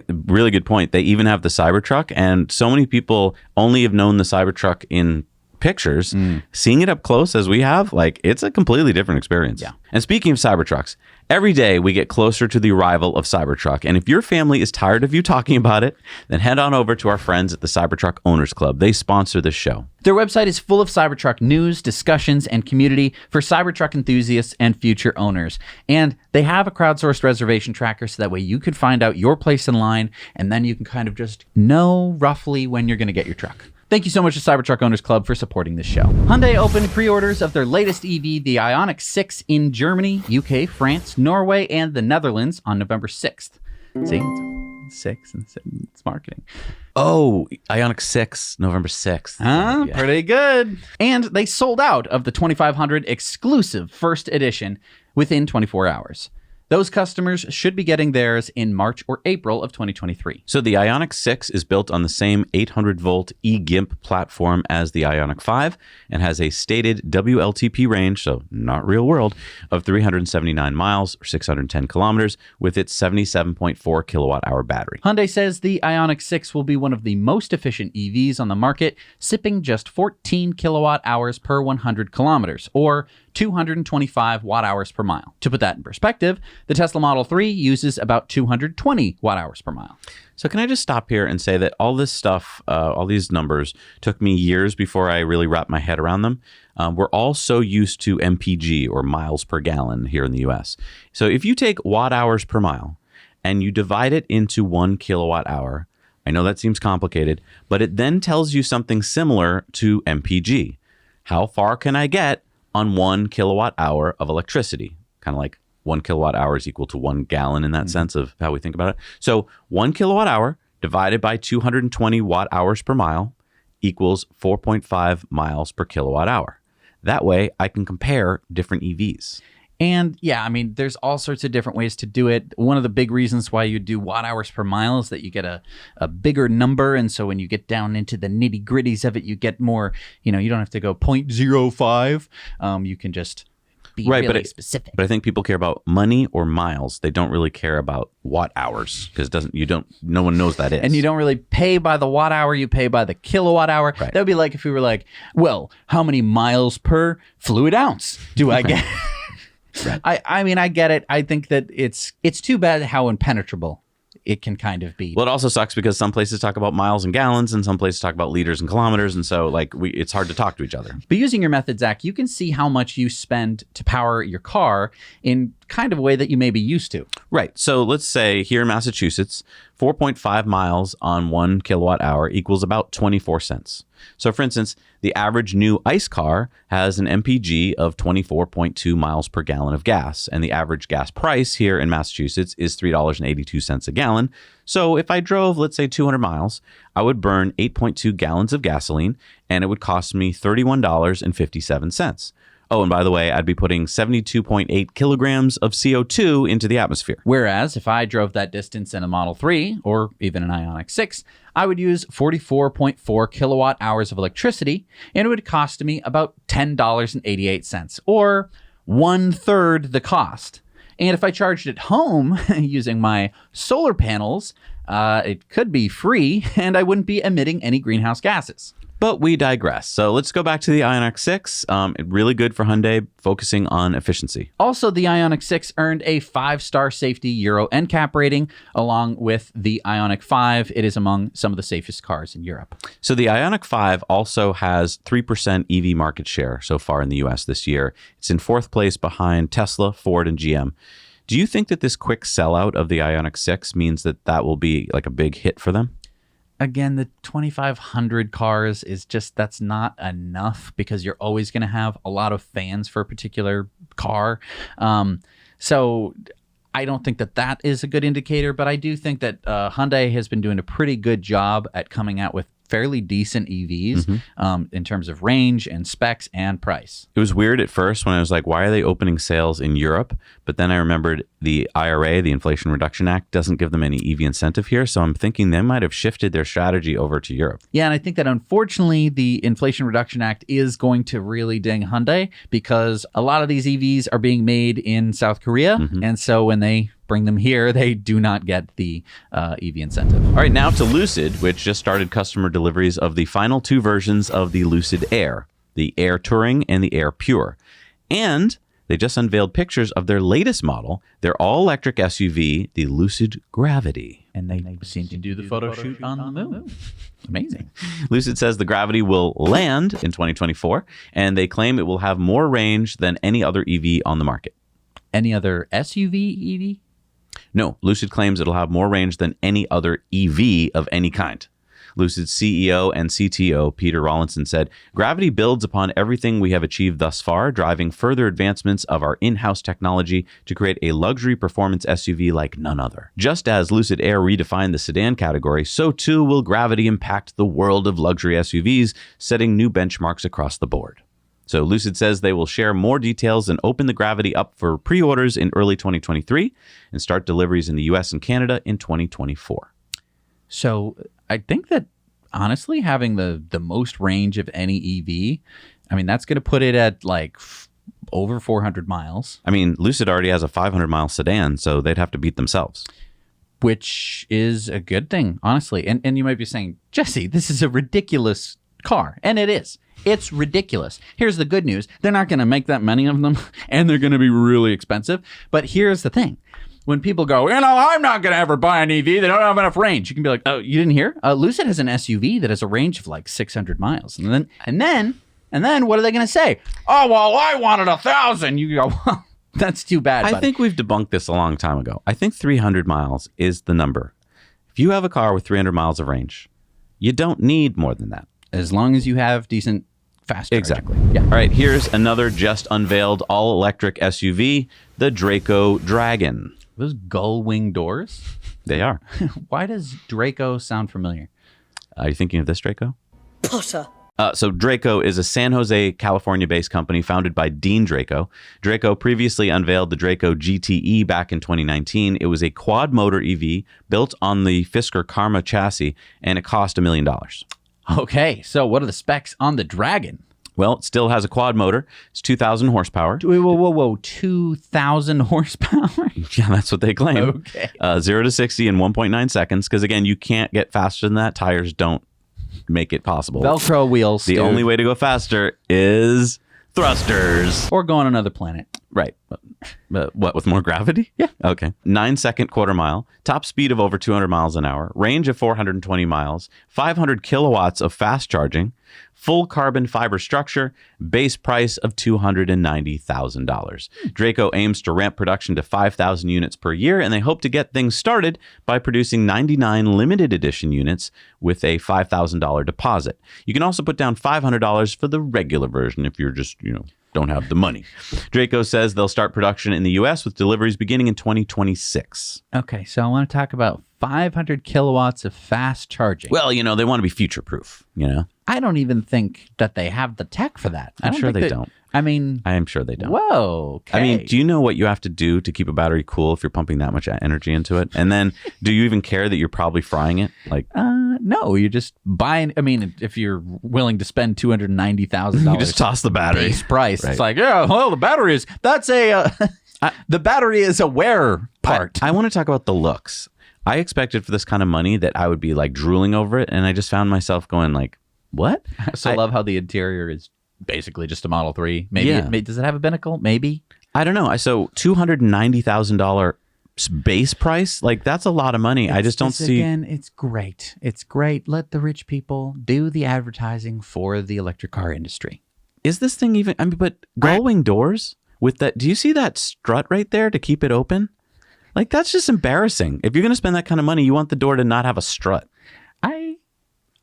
[SPEAKER 1] Really good point. They even have the Cybertruck, and so many people only have known the Cybertruck in pictures. Seeing it up close as we have, like, it's a completely different experience.
[SPEAKER 2] Yeah.
[SPEAKER 1] And speaking of Cybertrucks, every day we get closer to the arrival of Cybertruck. And if your family is tired of you talking about it, then head on over to our friends at the Cybertruck Owners Club. They sponsor this show.
[SPEAKER 2] Their website is full of Cybertruck news, discussions, and community for Cybertruck enthusiasts and future owners. And they have a crowdsourced reservation tracker, so that way you could find out your place in line, and then you can kind of just know roughly when you're going to get your truck. Thank you so much to Cybertruck Owners Club for supporting this show. Hyundai opened pre-orders of their latest EV, the Ioniq 6, in Germany, UK, France, Norway, and the Netherlands on November 6th. See? 6 and 7. It's marketing.
[SPEAKER 1] Oh, Ioniq 6, November 6th.
[SPEAKER 2] Huh?
[SPEAKER 1] Yeah.
[SPEAKER 2] Pretty good. And they sold out of the 2500 exclusive first edition within 24 hours. Those customers should be getting theirs in March or April of 2023.
[SPEAKER 1] So the Ioniq 6 is built on the same 800-volt eGIMP platform as the Ioniq 5 and has a stated WLTP range, so not real world, of 379 miles or 610 kilometers with its 77.4 kilowatt-hour battery.
[SPEAKER 2] Hyundai says the Ioniq 6 will be one of the most efficient EVs on the market, sipping just 14 kilowatt-hours per 100 kilometers, or 225 watt-hours per mile. To put that in perspective, the Tesla Model 3 uses about 220 watt-hours per mile.
[SPEAKER 1] So can I just stop here and say that all this stuff, all these numbers, took me years before I really wrapped my head around them. We're all so used to MPG, or miles per gallon, here in the US. So if you take watt-hours per mile and you divide it into 1 kilowatt-hour, I know that seems complicated, but it then tells you something similar to MPG. How far can I get on 1 kilowatt hour of electricity? Kind of like 1 kilowatt hour is equal to 1 gallon in that sense of how we think about it. So 1 kilowatt hour divided by 220 watt hours per mile equals 4.5 miles per kilowatt hour. That way I can compare different EVs.
[SPEAKER 2] And yeah, I mean, there's all sorts of different ways to do it. One of the big reasons why you do watt hours per mile is that you get a bigger number. And so when you get down into the nitty gritties of it, you get more, you don't have to go 0.05. You can just be really specific.
[SPEAKER 1] But I think people care about money or miles. They don't really care about watt hours because no one knows that is.
[SPEAKER 2] And you don't really pay by the watt hour, you pay by the kilowatt hour.
[SPEAKER 1] Right.
[SPEAKER 2] That would be like if we were like, well, how many miles per fluid ounce do I get? I mean, I get it. I think that it's too bad how impenetrable it can kind of be.
[SPEAKER 1] Well, it also sucks because some places talk about miles and gallons and some places talk about liters and kilometers. And so like it's hard to talk to each other.
[SPEAKER 2] But using your method, Zach, you can see how much you spend to power your car in kind of a way that you may be used to.
[SPEAKER 1] Right. So let's say here in Massachusetts, 4.5 miles on 1 kilowatt hour equals about 24 cents. So for instance, the average new ICE car has an MPG of 24.2 miles per gallon of gas, and the average gas price here in Massachusetts is $3.82 a gallon. So if I drove, let's say 200 miles, I would burn 8.2 gallons of gasoline, and it would cost me $31.57. Oh, and by the way, I'd be putting 72.8 kilograms of CO2 into the atmosphere.
[SPEAKER 2] Whereas if I drove that distance in a Model 3 or even an Ioniq 6, I would use 44.4 kilowatt hours of electricity, and it would cost me about $10.88, or 1/3 the cost. And if I charged it home using my solar panels, it could be free, and I wouldn't be emitting any greenhouse gases.
[SPEAKER 1] But we digress. So let's go back to the Ioniq 6. Really good for Hyundai, focusing on efficiency.
[SPEAKER 2] Also, the Ioniq 6 earned a 5-star safety Euro NCAP rating, along with the Ioniq 5. It is among some of the safest cars in Europe.
[SPEAKER 1] So the Ioniq 5 also has 3% EV market share so far in the US this year. It's in 4th place behind Tesla, Ford, and GM. Do you think that this quick sellout of the Ioniq 6 means that will be like a big hit for them?
[SPEAKER 2] Again, the 2,500 cars is just, that's not enough, because you're always going to have a lot of fans for a particular car. So I don't think that is a good indicator, but I do think that Hyundai has been doing a pretty good job at coming out with fairly decent EVs in terms of range and specs and price.
[SPEAKER 1] It was weird at first when I was like, why are they opening sales in Europe? But then I remembered the IRA, the Inflation Reduction Act, doesn't give them any EV incentive here. So I'm thinking they might have shifted their strategy over to Europe.
[SPEAKER 2] Yeah, and I think that unfortunately the Inflation Reduction Act is going to really ding Hyundai, because a lot of these EVs are being made in South Korea. And so when they bring them here, they do not get the EV incentive.
[SPEAKER 1] All right, now to Lucid, which just started customer deliveries of the final 2 versions of the Lucid Air, the Air Touring and the Air Pure. And they just unveiled pictures of their latest model, their all-electric SUV, the Lucid Gravity.
[SPEAKER 2] And they seem to do the photo shoot on the moon. Amazing.
[SPEAKER 1] Lucid says the Gravity will land in 2024, and they claim it will have more range than any other EV on the market.
[SPEAKER 2] Any other SUV EV?
[SPEAKER 1] No, Lucid claims it'll have more range than any other EV of any kind. Lucid's CEO and CTO, Peter Rawlinson, said, Gravity builds upon everything we have achieved thus far, driving further advancements of our in-house technology to create a luxury performance SUV like none other. Just as Lucid Air redefined the sedan category, so too will Gravity impact the world of luxury SUVs, setting new benchmarks across the board. So Lucid says they will share more details and open the Gravity up for pre-orders in early 2023 and start deliveries in the US and Canada in 2024.
[SPEAKER 2] So I think that honestly, having the most range of any EV, I mean, that's going to put it at like over 400 miles.
[SPEAKER 1] I mean, Lucid already has a 500-mile sedan, so they'd have to beat themselves.
[SPEAKER 2] Which is a good thing, honestly. And you might be saying, Jesse, this is a ridiculous car. And it is. It's ridiculous. Here's the good news. They're not going to make that many of them, and they're going to be really expensive. But here's the thing. When people go, I'm not going to ever buy an EV. They don't have enough range. You can be like, oh, you didn't hear? Lucid has an SUV that has a range of like 600 miles. And then what are they going to say? Oh, well, I wanted 1,000. You go, well, that's too bad.
[SPEAKER 1] I think we've debunked this a long time ago. I think 300 miles is the number. If you have a car with 300 miles of range, you don't need more than that.
[SPEAKER 2] As long as you have decent fast charging.
[SPEAKER 1] Exactly.
[SPEAKER 2] Yeah.
[SPEAKER 1] All right, here's another just unveiled all-electric SUV, the Draco Dragon.
[SPEAKER 2] Those gull wing doors?
[SPEAKER 1] They are.
[SPEAKER 2] Why does Draco sound familiar?
[SPEAKER 1] Are you thinking of this Draco?
[SPEAKER 5] Potter.
[SPEAKER 1] So Draco is a San Jose, California-based company founded by Dean Draco. Draco previously unveiled the Draco GTE back in 2019. It was a quad-motor EV built on the Fisker Karma chassis, and it cost $1 million.
[SPEAKER 2] Okay, so what are the specs on the Dragon?
[SPEAKER 1] Well, it still has a quad motor. It's 2,000 horsepower.
[SPEAKER 2] Whoa, 2,000 horsepower?
[SPEAKER 1] Yeah, that's what they claim.
[SPEAKER 2] Okay.
[SPEAKER 1] 0 to 60 in 1.9 seconds, because again, you can't get faster than that. Tires don't make it possible.
[SPEAKER 2] Velcro wheels.
[SPEAKER 1] The only way to go faster is thrusters.
[SPEAKER 2] Or go on another planet.
[SPEAKER 1] Right. What, with more gravity?
[SPEAKER 2] Yeah.
[SPEAKER 1] Okay. 9-second quarter mile, top speed of over 200 miles an hour, range of 420 miles, 500 kilowatts of fast charging, full carbon fiber structure, base price of $290,000. Draco aims to ramp production to 5,000 units per year, and they hope to get things started by producing 99 limited edition units with a $5,000 deposit. You can also put down $500 for the regular version if you're just, don't have the money. Draco says they'll start production in the U.S. with deliveries beginning in 2026.
[SPEAKER 2] Okay, so I want to talk about 500 kilowatts of fast charging.
[SPEAKER 1] Well, they want to be future-proof,
[SPEAKER 2] I don't even think that they have the tech for that.
[SPEAKER 1] I'm sure they don't.
[SPEAKER 2] I mean,
[SPEAKER 1] I am sure they don't.
[SPEAKER 2] Whoa. Okay.
[SPEAKER 1] I mean, do you know what you have to do to keep a battery cool if you're pumping that much energy into it? And then do you even care that you're probably frying it?
[SPEAKER 2] No, you just buy. I mean, if you're willing to spend $290,000,
[SPEAKER 1] you just toss the battery.
[SPEAKER 2] Base price.
[SPEAKER 1] Right.
[SPEAKER 2] It's like, yeah, well, the battery is. That's a. The battery is a wear part.
[SPEAKER 1] I want to talk about the looks. I expected for this kind of money that I would be like drooling over it, and I just found myself going like, "What?"
[SPEAKER 2] I love how the interior is basically just a Model 3. Maybe
[SPEAKER 1] Yeah.
[SPEAKER 2] Does it have a binnacle? Maybe.
[SPEAKER 1] I don't know. So $290,000 base price, like that's a lot of money. I just don't see.
[SPEAKER 2] Again, it's great. It's great. Let the rich people do the advertising for the electric car industry.
[SPEAKER 1] Is this thing even? I mean, but gull-wing doors with that. Do you see that strut right there to keep it open? Like that's just embarrassing. If you're going to spend that kind of money, you want the door to not have a strut.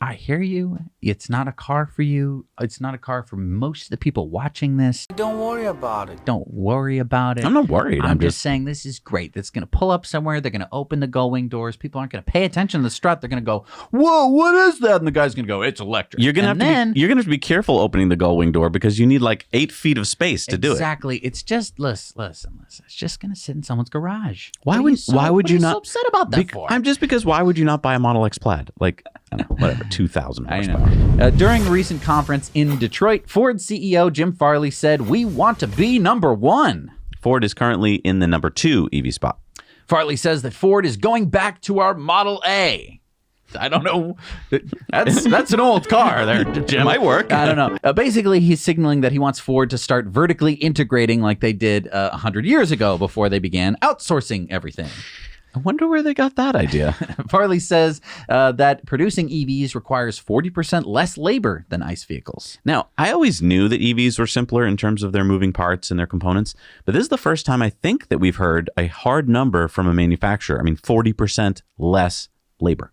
[SPEAKER 2] I hear you. It's not a car for you. It's not a car for most of the people watching this.
[SPEAKER 5] Don't worry about it.
[SPEAKER 2] Don't worry about it.
[SPEAKER 1] I'm not worried.
[SPEAKER 2] I'm just saying this is great. It's going to pull up somewhere. They're going to open the gull-wing doors. People aren't going to pay attention to the strut. They're going to go, "Whoa, what is that?" And the guy's going to go, "It's electric."
[SPEAKER 1] You're gonna you're gonna have to be careful opening the gull-wing door because you need like 8 feet of space to do it.
[SPEAKER 2] Exactly. It's just listen. It's just going to sit in someone's garage.
[SPEAKER 1] Why would you
[SPEAKER 2] What are
[SPEAKER 1] not
[SPEAKER 2] so upset about that for?
[SPEAKER 1] I'm just because why would you not buy a Model X Plaid? Like I don't know, whatever, 2,000
[SPEAKER 2] I
[SPEAKER 1] horsepower.
[SPEAKER 2] know. During a recent conference in Detroit, Ford CEO Jim Farley said, "We want to be number one."
[SPEAKER 1] Ford is currently in the number 2 EV spot.
[SPEAKER 2] Farley says that Ford is going back to our Model A. I don't know. That's an old car there, Jim.
[SPEAKER 1] It might work.
[SPEAKER 2] I don't know. Basically, he's signaling that he wants Ford to start vertically integrating like they did 100 years ago before they began outsourcing everything.
[SPEAKER 1] I wonder where they got that idea.
[SPEAKER 2] Farley says that producing EVs requires 40% less labor than ICE vehicles.
[SPEAKER 1] Now, I always knew that EVs were simpler in terms of their moving parts and their components, but this is the first time I think that we've heard a hard number from a manufacturer. I mean, 40% less labor.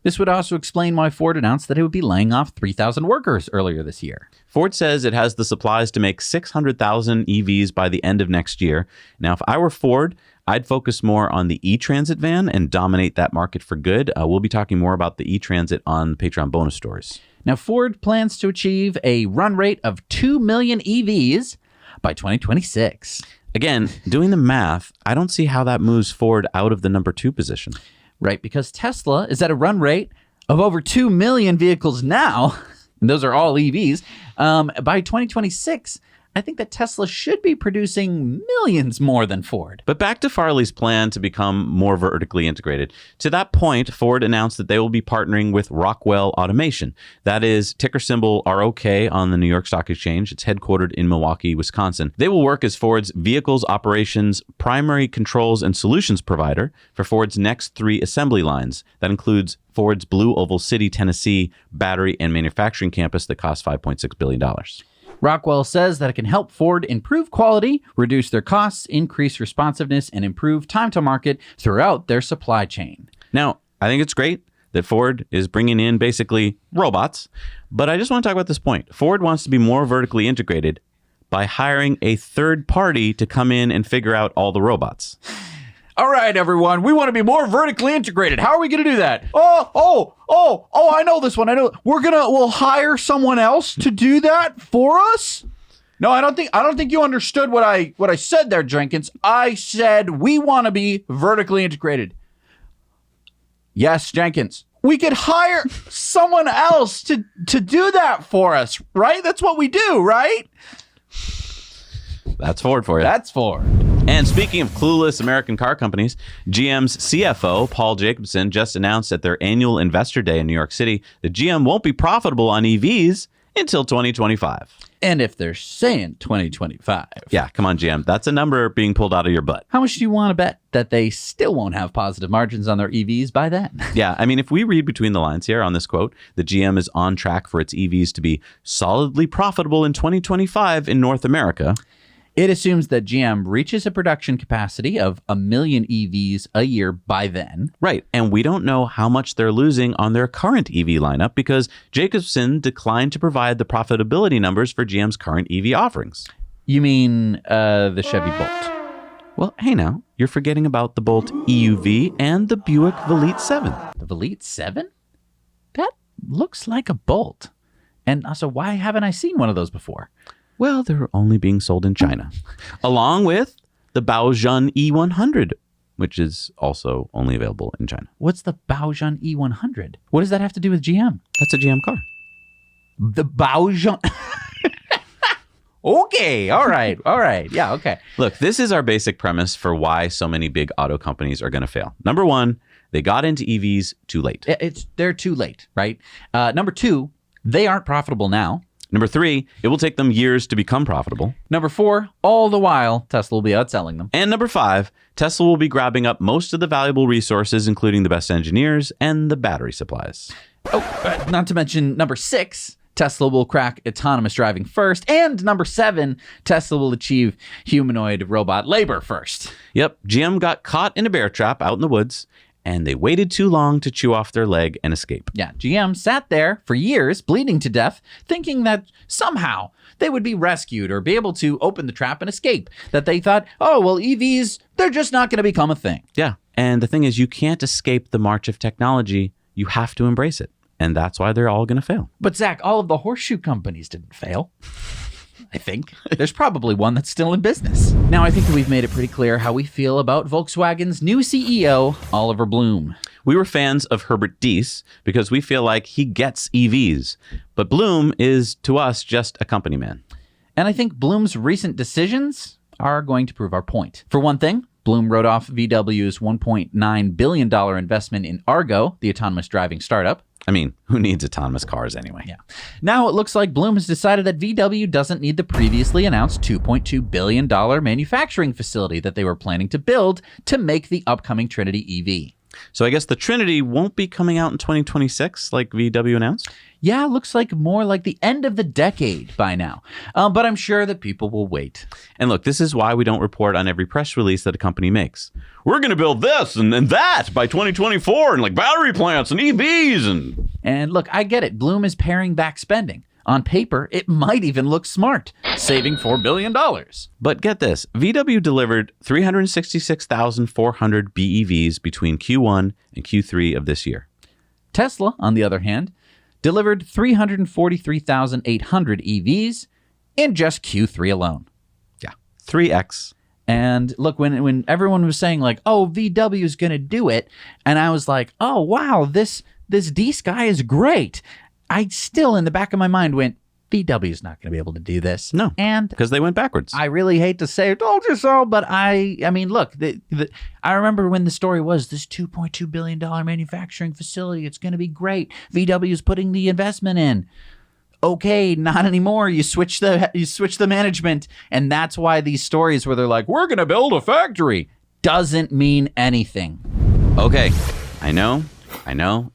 [SPEAKER 2] This would also explain why Ford announced that it would be laying off 3,000 workers earlier this year.
[SPEAKER 1] Ford says it has the supplies to make 600,000 EVs by the end of next year. Now, if I were Ford, I'd focus more on the E-Transit van and dominate that market for good. We'll be talking more about the E-Transit on Patreon bonus stories.
[SPEAKER 2] Now, Ford plans to achieve a run rate of 2 million EVs by 2026.
[SPEAKER 1] Again, doing the math, I don't see how that moves Ford out of the number 2 position.
[SPEAKER 2] Right, because Tesla is at a run rate of over 2 million vehicles now, and those are all EVs. By 2026, I think that Tesla should be producing millions more than Ford.
[SPEAKER 1] But back to Farley's plan to become more vertically integrated. To that point, Ford announced that they will be partnering with Rockwell Automation. That is ticker symbol ROK on the New York Stock Exchange. It's headquartered in Milwaukee, Wisconsin. They will work as Ford's vehicles operations primary controls and solutions provider for Ford's next 3 assembly lines. That includes Ford's Blue Oval City, Tennessee battery and manufacturing campus that costs $5.6 billion.
[SPEAKER 2] Rockwell says that it can help Ford improve quality, reduce their costs, increase responsiveness, and improve time to market throughout their supply chain.
[SPEAKER 1] Now, I think it's great that Ford is bringing in basically robots, but I just want to talk about this point. Ford wants to be more vertically integrated by hiring a third party to come in and figure out all the robots.
[SPEAKER 2] All right, everyone, we want to be more vertically integrated. How are we going to do that? Oh, I know this one. We'll hire someone else to do that for us? No, I don't think you understood what I said there, Jenkins. I said we want to be vertically integrated. Yes, Jenkins. We could hire someone else to do that for us, right? That's what we do, right?
[SPEAKER 1] That's Ford for you.
[SPEAKER 2] That's Ford.
[SPEAKER 1] And speaking of clueless American car companies, GM's CFO, Paul Jacobson, just announced at their annual investor day in New York City that GM won't be profitable on EVs until 2025.
[SPEAKER 2] And if they're saying 2025,
[SPEAKER 1] Yeah, come on, GM. That's a number being pulled out of your butt.
[SPEAKER 2] how much do you want to bet that they still won't have positive margins on their EVs by then?
[SPEAKER 1] Yeah, I mean, if we read between the lines here on this quote, the GM is on track for its EVs to be solidly profitable in 2025 in North America.
[SPEAKER 2] It assumes that GM reaches a production capacity of 1 million EVs a year by then.
[SPEAKER 1] Right, and we don't know how much they're losing on their current EV lineup because Jacobson declined to provide the profitability numbers for GM's current EV offerings.
[SPEAKER 2] You mean the Chevy Bolt?
[SPEAKER 1] Well, hey now, you're forgetting about the Bolt EUV and the Buick Velite 7.
[SPEAKER 2] The Velite 7? That looks like a Bolt. And also, why haven't I seen one of those before?
[SPEAKER 1] Well, they're only being sold in China, along with the Baojun E100, which is also only available in China.
[SPEAKER 2] What's the Baojun E100? What does that have to do with GM?
[SPEAKER 1] That's a GM car.
[SPEAKER 2] The Baojun... Okay, all right. Yeah, okay.
[SPEAKER 1] Look, this is our basic premise for why so many big auto companies are going to fail. Number one, they got into EVs too late.
[SPEAKER 2] They're too late, right? Number two, they aren't profitable now.
[SPEAKER 1] Number three, it will take them years to become profitable.
[SPEAKER 2] Number four, all the while, Tesla will be outselling them.
[SPEAKER 1] And number five, Tesla will be grabbing up most of the valuable resources, including the best engineers and the battery supplies.
[SPEAKER 2] Oh, not to mention number six, Tesla will crack autonomous driving first. And number seven, Tesla will achieve humanoid robot labor first.
[SPEAKER 1] Yep, GM got caught in a bear trap out in the woods, and they waited too long to chew off their leg and escape.
[SPEAKER 2] Yeah, GM sat there for years, bleeding to death, thinking that somehow they would be rescued or be able to open the trap and escape. That they thought, oh, well, EVs, they're just not going to become a thing.
[SPEAKER 1] Yeah, and the thing is, you can't escape the march of technology. You have to embrace it. And that's why they're all going to fail.
[SPEAKER 2] But Zach, all of the horseshoe companies didn't fail. I think. There's probably one that's still in business. Now, I think that we've made it pretty clear how we feel about Volkswagen's new CEO, Oliver Blume.
[SPEAKER 1] We were fans of Herbert Diess because we feel like he gets EVs. But Blume is, to us, just a company man.
[SPEAKER 2] And I think Blume's recent decisions are going to prove our point. For one thing, Blume wrote off VW's $1.9 billion investment in Argo, the autonomous driving startup.
[SPEAKER 1] I mean, who needs autonomous cars anyway?
[SPEAKER 2] Yeah. Now it looks like Blume has decided that VW doesn't need the previously announced $2.2 billion manufacturing facility that they were planning to build to make the upcoming Trinity EV.
[SPEAKER 1] So I guess the Trinity won't be coming out in 2026 like VW announced?
[SPEAKER 2] Yeah, looks like more like the end of the decade by now. But I'm sure that people will wait.
[SPEAKER 1] And look, this is why we don't report on every press release that a company makes. We're going to build this and that by 2024 and like battery plants and EVs
[SPEAKER 2] And look, I get it. Blume is paring back spending. On paper, it might even look smart, saving $4 billion.
[SPEAKER 1] But get this, VW delivered 366,400 BEVs between Q1 and Q3 of this year.
[SPEAKER 2] Tesla, on the other hand, delivered 343,800 EVs in just Q3 alone.
[SPEAKER 1] Yeah, 3x.
[SPEAKER 2] And look, when everyone was saying like, oh, VW is going to do it, and I was like, oh, wow, this Diess guy is great. I still, in the back of my mind, went, VW is not going to be able to do this.
[SPEAKER 1] No,
[SPEAKER 2] and
[SPEAKER 1] because they went backwards.
[SPEAKER 2] I really hate to say it, told you so, but I mean, look, I remember when the story was this $2.2 billion manufacturing facility. It's going to be great. VW is putting the investment in. Okay, not anymore. You switch the management, and that's why these stories where they're like, we're going to build a factory, doesn't mean anything.
[SPEAKER 1] Okay, I know,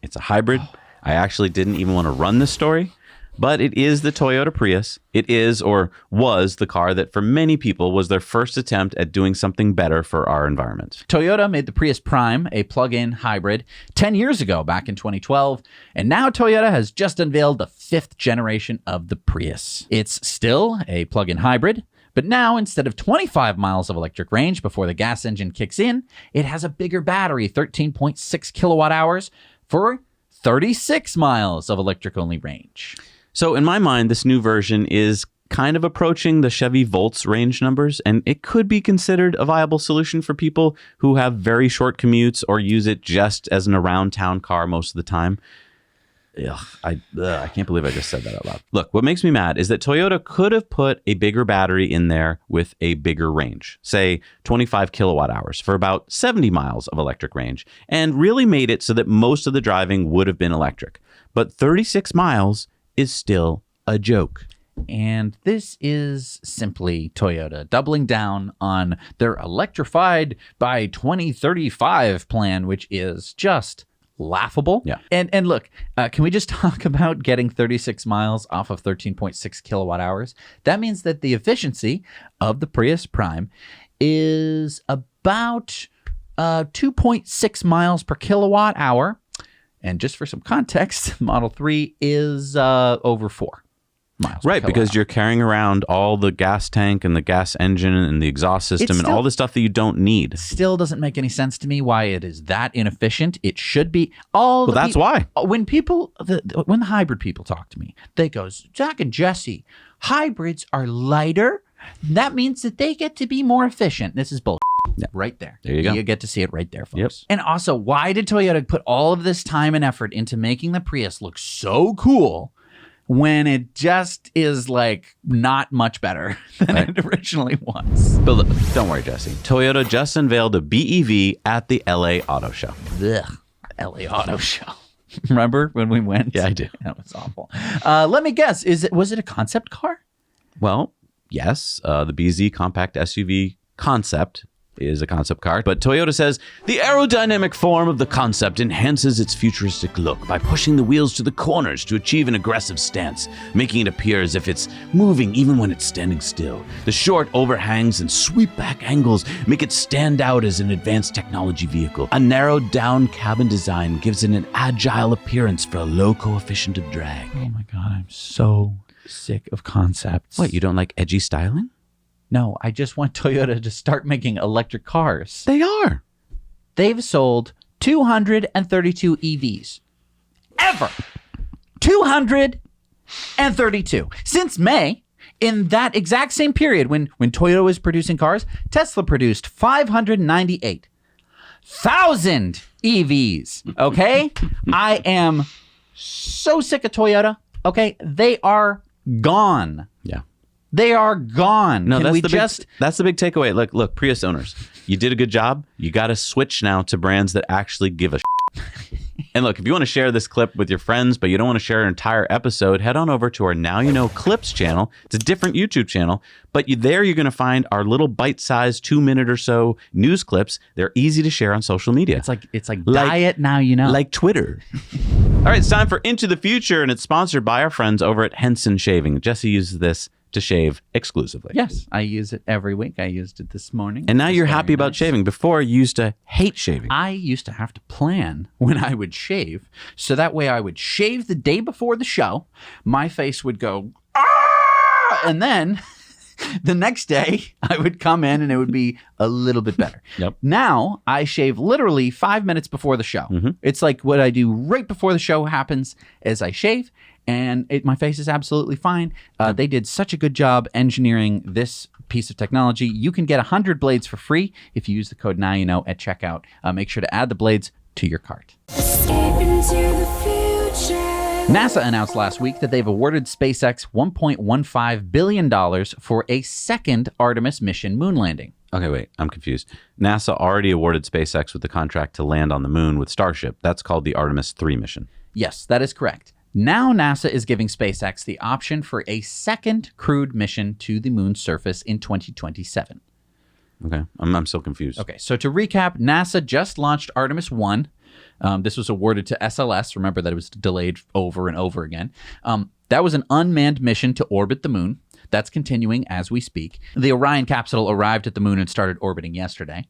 [SPEAKER 1] it's a hybrid. I actually didn't even want to run this story, but it is the Toyota Prius. It is, or was, the car that for many people was their first attempt at doing something better for our environment.
[SPEAKER 2] Toyota made the Prius Prime a plug-in hybrid 10 years ago, back in 2012, and now Toyota has just unveiled the 5th generation of the Prius. It's still a plug-in hybrid, but now instead of 25 miles of electric range before the gas engine kicks in, it has a bigger battery, 13.6 kilowatt hours, for 36 miles of electric-only range.
[SPEAKER 1] So in my mind, this new version is kind of approaching the Chevy Volt's range numbers, and it could be considered a viable solution for people who have very short commutes or use it just as an around-town car most of the time. I can't believe I just said that out loud. Look, what makes me mad is that Toyota could have put a bigger battery in there with a bigger range, say 25 kilowatt hours for about 70 miles of electric range, and really made it so that most of the driving would have been electric. But 36 miles is still a joke.
[SPEAKER 2] And this is simply Toyota doubling down on their electrified by 2035 plan, which is just laughable.
[SPEAKER 1] Yeah.
[SPEAKER 2] And look, can we just talk about getting 36 miles off of 13.6 kilowatt hours? That means that the efficiency of the Prius Prime is about 2.6 miles per kilowatt hour. And just for some context, Model 3 is over 4 miles per
[SPEAKER 1] Right,
[SPEAKER 2] kilowatt
[SPEAKER 1] because
[SPEAKER 2] hour.
[SPEAKER 1] you're carrying around all the gas tank and the gas engine and the exhaust system and all the stuff that you don't need.
[SPEAKER 2] Still doesn't make any sense to me why it is that inefficient. It should be all.
[SPEAKER 1] Well, that's why.
[SPEAKER 2] When people, when the hybrid people talk to me, they go, Zach and Jesse, hybrids are lighter. That means that they get to be more efficient. This is bullshit.
[SPEAKER 1] Yeah.
[SPEAKER 2] Right there.
[SPEAKER 1] There you go.
[SPEAKER 2] You get to see it right there, folks.
[SPEAKER 1] Yep.
[SPEAKER 2] And also, why did Toyota put all of this time and effort into making the Prius look so cool when it just is like not much better than
[SPEAKER 1] Right.
[SPEAKER 2] it originally was?
[SPEAKER 1] But look, don't worry, Jesse. Toyota just unveiled a BEV at the LA Auto Show.
[SPEAKER 2] Ugh, LA Auto Show. Remember when we went?
[SPEAKER 1] Yeah, I do.
[SPEAKER 2] That was awful. Let me guess. Was it a concept car?
[SPEAKER 1] Well, yes, the BZ compact SUV concept is a concept car, but Toyota says the aerodynamic form of the concept enhances its futuristic look by pushing the wheels to the corners to achieve an aggressive stance, making it appear as if it's moving even when it's standing still. The short overhangs and sweep back angles make it stand out as an advanced technology vehicle. A narrowed down cabin design gives it an agile appearance for a low coefficient of drag.
[SPEAKER 2] Oh my God, I'm so sick of concepts.
[SPEAKER 1] What, you don't like edgy styling?
[SPEAKER 2] No, I just want Toyota to start making electric cars.
[SPEAKER 1] They are.
[SPEAKER 2] They've sold 232 EVs. Ever. 232. Since May, in that exact same period when Toyota was producing cars, Tesla produced 598,000 EVs. Okay? I am so sick of Toyota. Okay? They are gone.
[SPEAKER 1] Yeah.
[SPEAKER 2] They are gone.
[SPEAKER 1] No,
[SPEAKER 2] Can
[SPEAKER 1] that's
[SPEAKER 2] we
[SPEAKER 1] the
[SPEAKER 2] just
[SPEAKER 1] that's the big takeaway. Look, Prius owners, you did a good job. You got to switch now to brands that actually give a shit. And look, if you want to share this clip with your friends, but you don't want to share an entire episode, head on over to our Now You Know Clips channel. It's a different YouTube channel, but there you're going to find our little bite-sized 2-minute or so news clips. They're easy to share on social media.
[SPEAKER 2] It's like diet now you know.
[SPEAKER 1] Like Twitter. All right, it's time for Into the Future, and it's sponsored by our friends over at Henson Shaving. Jesse uses this to shave exclusively.
[SPEAKER 2] Yes, I use it every week. I used it this morning.
[SPEAKER 1] And now
[SPEAKER 2] It's
[SPEAKER 1] you're
[SPEAKER 2] very
[SPEAKER 1] happy about
[SPEAKER 2] nice.
[SPEAKER 1] shaving. Before, you used to hate shaving.
[SPEAKER 2] I used to have to plan when I would shave. So that way I would shave the day before the show. My face would go, ah! And then the next day I would come in and it would be a little bit better.
[SPEAKER 1] Yep.
[SPEAKER 2] Now I shave literally 5 minutes before the show. It's like what I do right before the show happens is I shave and my face is absolutely fine. They did such a good job engineering this piece of technology. You can get 100 blades for free if you use the code NowYouKnow at checkout. Make sure to add the blades to your cart.
[SPEAKER 5] Escape into the future.
[SPEAKER 2] NASA announced last week that they've awarded SpaceX $1.15 billion for a second Artemis mission moon landing.
[SPEAKER 1] Okay, wait, I'm confused. NASA already awarded SpaceX with the contract to land on the moon with Starship. That's called the Artemis 3 mission.
[SPEAKER 2] Yes, that is correct. Now NASA is giving SpaceX the option for a second crewed mission to the moon's surface in 2027.
[SPEAKER 1] Okay, I'm still confused.
[SPEAKER 2] Okay, so to recap, NASA just launched Artemis 1. This was awarded to SLS. Remember that it was delayed over and over again. That was an unmanned mission to orbit the moon. That's continuing as we speak. The Orion capsule arrived at the moon and started orbiting yesterday.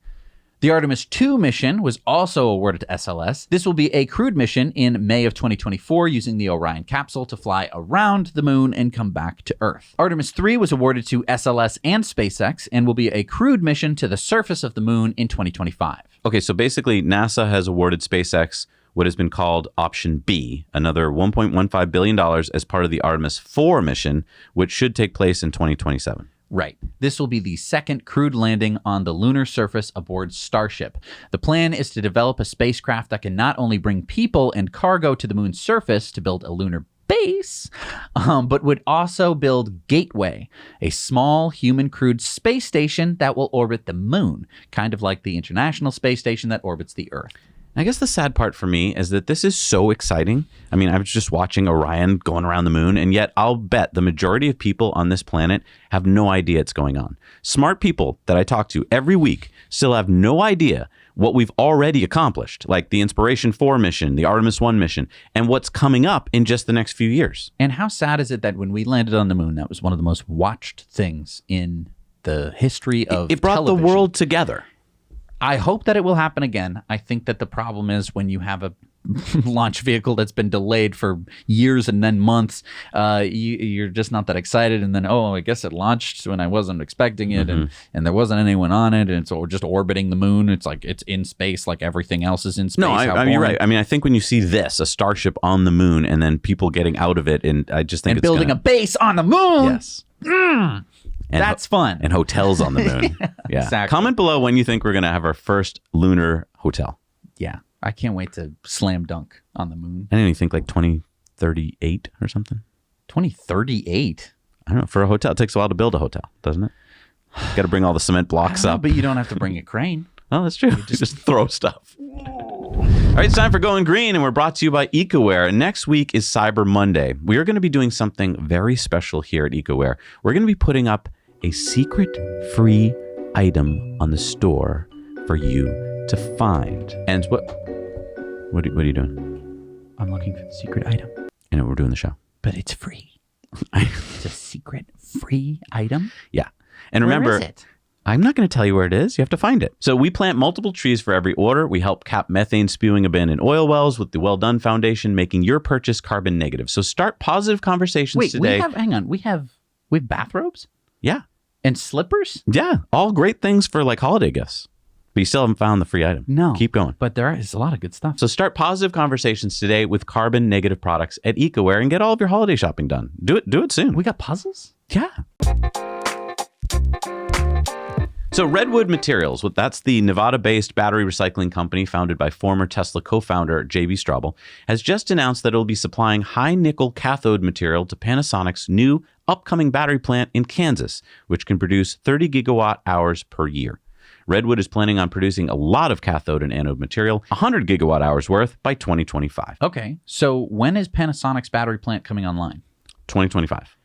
[SPEAKER 2] The Artemis 2 mission was also awarded to SLS. This will be a crewed mission in May of 2024 using the Orion capsule to fly around the moon and come back to Earth. Artemis 3 was awarded to SLS and SpaceX and will be a crewed mission to the surface of the moon in 2025.
[SPEAKER 1] Okay, so basically NASA has awarded SpaceX what has been called Option B, another $1.15 billion as part of the Artemis 4 mission, which should take place in 2027.
[SPEAKER 2] Right. This will be the second crewed landing on the lunar surface aboard Starship. The plan is to develop a spacecraft that can not only bring people and cargo to the moon's surface to build a lunar base, but would also build Gateway, a small human crewed space station that will orbit the moon, kind of like the International Space Station that orbits the Earth.
[SPEAKER 1] I guess the sad part for me is that this is so exciting. I mean, I was just watching Orion going around the moon, and yet I'll bet the majority of people on this planet have no idea it's going on. Smart people that I talk to every week still have no idea what we've already accomplished, like the Inspiration 4 mission, the Artemis 1 mission, and what's coming up in just the next few years.
[SPEAKER 2] And how sad is it that when we landed on the moon, that was one of the most watched things in the history of
[SPEAKER 1] It brought
[SPEAKER 2] television.
[SPEAKER 1] the world together.
[SPEAKER 2] I hope that it will happen again. I think that the problem is when you have a launch vehicle that's been delayed for years and then months, you're just not that excited. And then, I guess it launched when I wasn't expecting it, and there wasn't anyone on it, and so we're just orbiting the moon. It's like it's in space, like everything else is in space.
[SPEAKER 1] No, I mean, you're right. I mean, I think when you see this, a starship on the moon, and then people getting out of it, and I just think
[SPEAKER 2] And
[SPEAKER 1] it's
[SPEAKER 2] building a base on the moon.
[SPEAKER 1] yes. And
[SPEAKER 2] That's fun.
[SPEAKER 1] And hotels on the moon. Yeah.
[SPEAKER 2] Exactly.
[SPEAKER 1] Comment below when you think we're going to have our first lunar hotel.
[SPEAKER 2] Yeah. I can't wait to slam dunk on the moon.
[SPEAKER 1] I didn't think like 2038 or something.
[SPEAKER 2] 2038.
[SPEAKER 1] I don't know. For a hotel, it takes a while to build a hotel, doesn't it? Got to bring all the cement blocks up.
[SPEAKER 2] But you don't have to bring a crane.
[SPEAKER 1] Oh, that's true. Just throw stuff. All right, it's time for Going Green, and we're brought to you by EcoWare. Next week is Cyber Monday. We are going to be doing something very special here at EcoWare. We're going to be putting up a secret free item on the store for you to find. And what are you doing?
[SPEAKER 2] I'm looking for the secret item,
[SPEAKER 1] I know we're doing the show.
[SPEAKER 2] but it's free. It's a secret free item.
[SPEAKER 1] Yeah. And remember,
[SPEAKER 2] Where is it?
[SPEAKER 1] I'm not going to tell you where it is. You have to find it. So we plant multiple trees for every order. We help cap methane spewing abandoned oil wells with the Well Done Foundation, making your purchase carbon negative. So start positive conversations
[SPEAKER 2] Wait,
[SPEAKER 1] today.
[SPEAKER 2] we have bathrobes
[SPEAKER 1] Yeah.
[SPEAKER 2] and slippers?
[SPEAKER 1] Yeah. All great things for like holiday gifts. But you still haven't found the free item.
[SPEAKER 2] No.
[SPEAKER 1] Keep going.
[SPEAKER 2] But there is a lot of good stuff.
[SPEAKER 1] So start positive conversations today with carbon negative products at EcoWare and get all of your holiday shopping done. Do it soon.
[SPEAKER 2] We got puzzles?
[SPEAKER 1] Yeah. So Redwood Materials, that's the Nevada-based battery recycling company founded by former Tesla co-founder J.B. Straubel, has just announced that it will be supplying high-nickel cathode material to Panasonic's new upcoming battery plant in Kansas, which can produce 30 gigawatt hours per year. Redwood is planning on producing a lot of cathode and anode material, 100 gigawatt hours worth, by 2025.
[SPEAKER 2] Okay. So when is Panasonic's battery plant coming online?
[SPEAKER 1] 2025.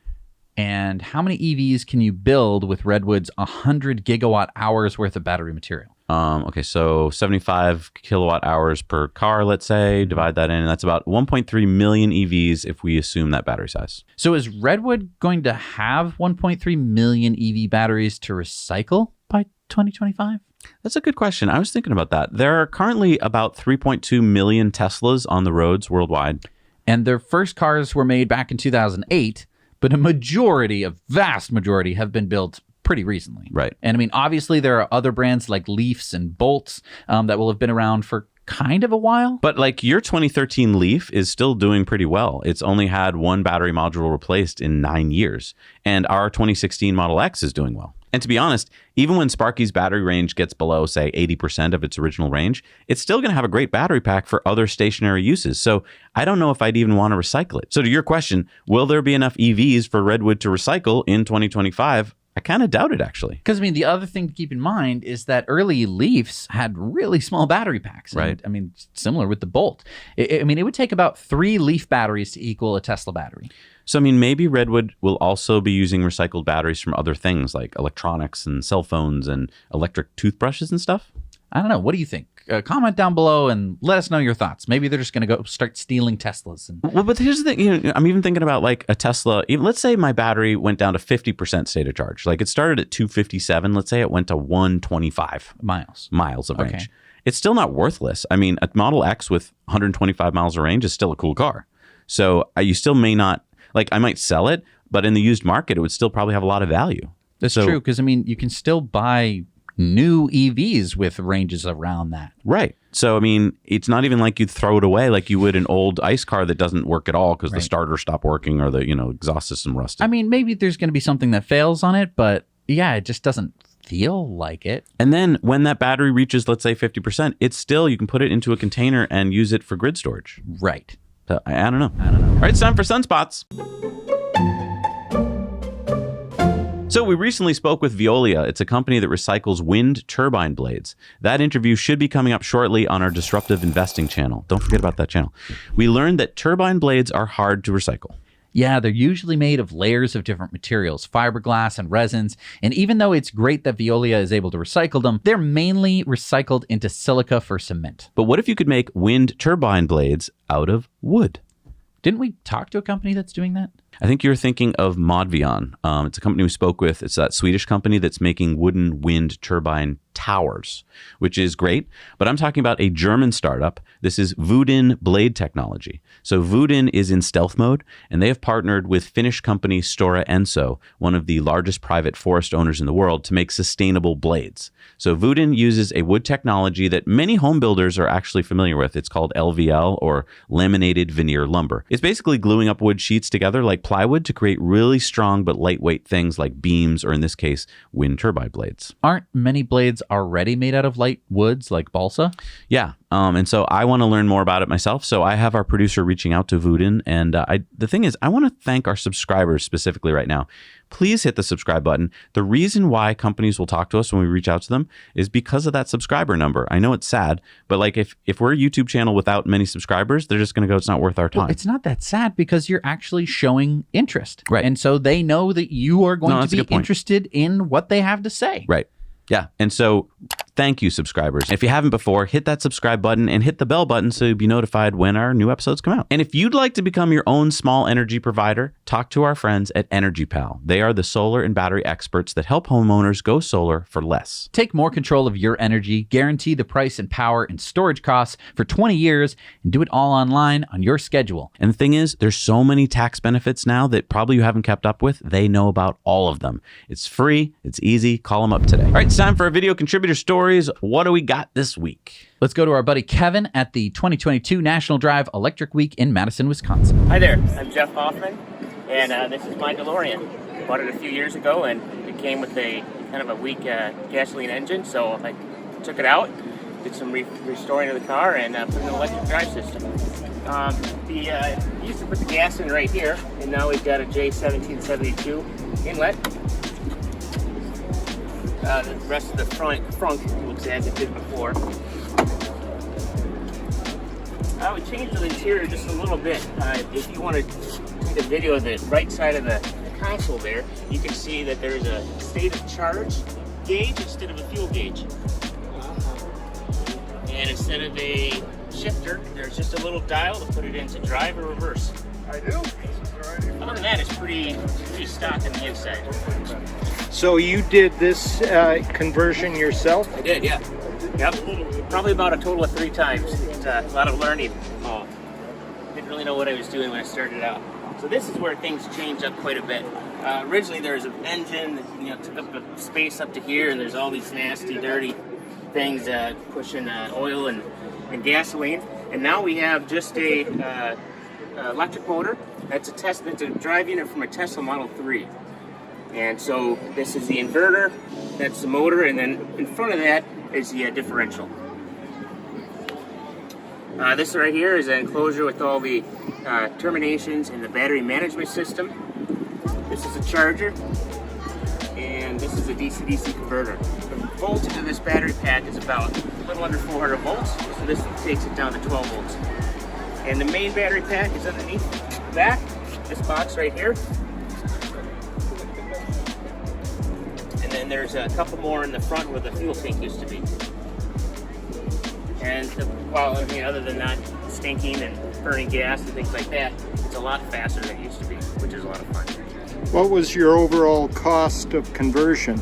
[SPEAKER 2] And how many EVs can you build with Redwood's 100 gigawatt hours worth of battery material?
[SPEAKER 1] Okay, so 75 kilowatt hours per car, let's say, divide that in, and that's about 1.3 million EVs if we assume that battery size.
[SPEAKER 2] So is Redwood going to have 1.3 million EV batteries to recycle by 2025?
[SPEAKER 1] That's a good question. I was thinking about that. There are currently about 3.2 million Teslas on the roads worldwide.
[SPEAKER 2] And their first cars were made back in 2008, but a vast majority have been built pretty recently.
[SPEAKER 1] Right.
[SPEAKER 2] And I mean, obviously there are other brands like Leafs and Bolts that will have been around for kind of a while.
[SPEAKER 1] But like your 2013 Leaf is still doing pretty well. It's only had one battery module replaced in 9 years. And our 2016 Model X is doing well. And to be honest, even when Sparky's battery range gets below, say, 80% of its original range, it's still going to have a great battery pack for other stationary uses. So I don't know if I'd even want to recycle it. So to your question, will there be enough EVs for Redwood to recycle in 2025? I kind of doubt it, actually.
[SPEAKER 2] Because, I mean, the other thing to keep in mind is that early Leafs had really small battery packs. And,
[SPEAKER 1] Right.
[SPEAKER 2] I mean, similar with the Bolt. I mean, it would take about 3 Leaf batteries to equal a Tesla battery.
[SPEAKER 1] So, I mean, maybe Redwood will also be using recycled batteries from other things like electronics and cell phones and electric toothbrushes and stuff.
[SPEAKER 2] I don't know. What do you think? Comment down below and let us know your thoughts. Maybe they're just going to go start stealing Teslas. And
[SPEAKER 1] Well, but here's the thing. I'm even thinking about like a Tesla. Let's say my battery went down to 50% state of charge. Like it started at 257. Let's say it went to 125 miles of range.
[SPEAKER 2] Okay.
[SPEAKER 1] It's still not worthless. I mean, a Model X with 125 miles of range is still a cool car. So you still may not, like I might sell it, but in the used market, it would still probably have a lot of value.
[SPEAKER 2] That's
[SPEAKER 1] So-
[SPEAKER 2] true. Because, I mean, you can still buy new EVs with ranges around that.
[SPEAKER 1] Right. So, I mean, it's not even like you'd throw it away like you would an old ICE car that doesn't work at all because the
[SPEAKER 2] Right.
[SPEAKER 1] starter stopped working or the, exhaust system rusted.
[SPEAKER 2] I mean, maybe there's going to be something that fails on it, but yeah, it just doesn't feel like it.
[SPEAKER 1] And then when that battery reaches, let's say 50%, it's still, you can put it into a container and use it for grid storage.
[SPEAKER 2] Right.
[SPEAKER 1] So, I don't know. All right, it's time for Sunspots. So we recently spoke with Veolia. It's a company that recycles wind turbine blades. That interview should be coming up shortly on our Disruptive Investing channel. Don't forget about that channel. We learned that turbine blades are hard to recycle.
[SPEAKER 2] Yeah, they're usually made of layers of different materials, fiberglass and resins. And even though it's great that Veolia is able to recycle them, they're mainly recycled into silica for cement.
[SPEAKER 1] But what if you could make wind turbine blades out of wood?
[SPEAKER 2] Didn't we talk to a company that's doing that?
[SPEAKER 1] I think you're thinking of Modvion. It's a company we spoke with. It's that Swedish company that's making wooden wind turbine towers, which is great. But I'm talking about a German startup. This is Woodin Blade Technology. So Woodin is in stealth mode, and they have partnered with Finnish company Stora Enso, one of the largest private forest owners in the world, to make sustainable blades. So Woodin uses a wood technology that many home builders are actually familiar with. It's called LVL, or laminated veneer lumber. It's basically gluing up wood sheets together like plywood to create really strong but lightweight things like beams, or in this case, wind turbine blades.
[SPEAKER 2] Aren't many blades already made out of light woods like balsa?
[SPEAKER 1] Yeah. And so I want to learn more about it myself. So I have our producer reaching out to Woodin. And the thing is, I want to thank our subscribers specifically right now. Please hit the subscribe button. The reason why companies will talk to us when we reach out to them is because of that subscriber number. I know it's sad, but like if we're a YouTube channel without many subscribers, they're just going to go, it's not worth our time.
[SPEAKER 2] Well, it's not that sad because you're actually showing interest.
[SPEAKER 1] Right.
[SPEAKER 2] And so they know that you are going
[SPEAKER 1] that's a
[SPEAKER 2] to
[SPEAKER 1] good
[SPEAKER 2] be
[SPEAKER 1] point.
[SPEAKER 2] interested in what they have to say.
[SPEAKER 1] Right. Yeah. And so thank you, subscribers. If you haven't before, hit that subscribe button and hit the bell button so you'll be notified when our new episodes come out. And if you'd like to become your own small energy provider, talk to our friends at EnergyPal. They are the solar and battery experts that help homeowners go solar for less.
[SPEAKER 2] Take more control of your energy, guarantee the price and power and storage costs for 20 years, and do it all online on your schedule.
[SPEAKER 1] And the thing is, there's so many tax benefits now that probably you haven't kept up with. They know about all of them. It's free. It's easy. Call them up today. All right, it's time for our video contributor stories. What do we got this week?
[SPEAKER 2] Let's go to our buddy Kevin at the 2022 National Drive Electric Week in Madison, Wisconsin.
[SPEAKER 6] Hi there, I'm Jeff Hoffman, and this is my DeLorean. Bought it a few years ago, and it came with a kind of a weak gasoline engine, so I took it out, did some restoring of the car, and put in an electric drive system. Used to put the gas in right here, and now we've got a J1772 inlet. The rest of the front looks as it did before. I would change the interior just a little bit. If you want to take a video of the right side of the console there, you can see that there's a state of charge gauge instead of a fuel gauge. And instead of a shifter, there's just a little dial to put it into drive or reverse. I do. Other than that, it's pretty stock on the inside.
[SPEAKER 7] So you did this conversion yourself?
[SPEAKER 6] I did, yeah. Yep. Probably about a total of 3 times. It's a lot of learning. Didn't really know what I was doing when I started out. So this is where things changed up quite a bit. Originally there was an engine that took up the space up to here, and there's all these nasty, dirty things pushing oil and gasoline. And now we have just a electric motor. That's a drive unit from a Tesla Model 3. And so this is the inverter, that's the motor, and then in front of that is the differential. This right here is an enclosure with all the terminations and the battery management system. This is a charger, and this is a DC-DC converter. The voltage of this battery pack is about a little under 400 volts, so this takes it down to 12 volts. And the main battery pack is underneath the back, this box right here. And then there's a couple more in the front where the fuel tank used to be. And other than not stinking and burning gas and things like that, it's a lot faster than it used to be, which is a lot of fun.
[SPEAKER 7] What was your overall cost of conversion?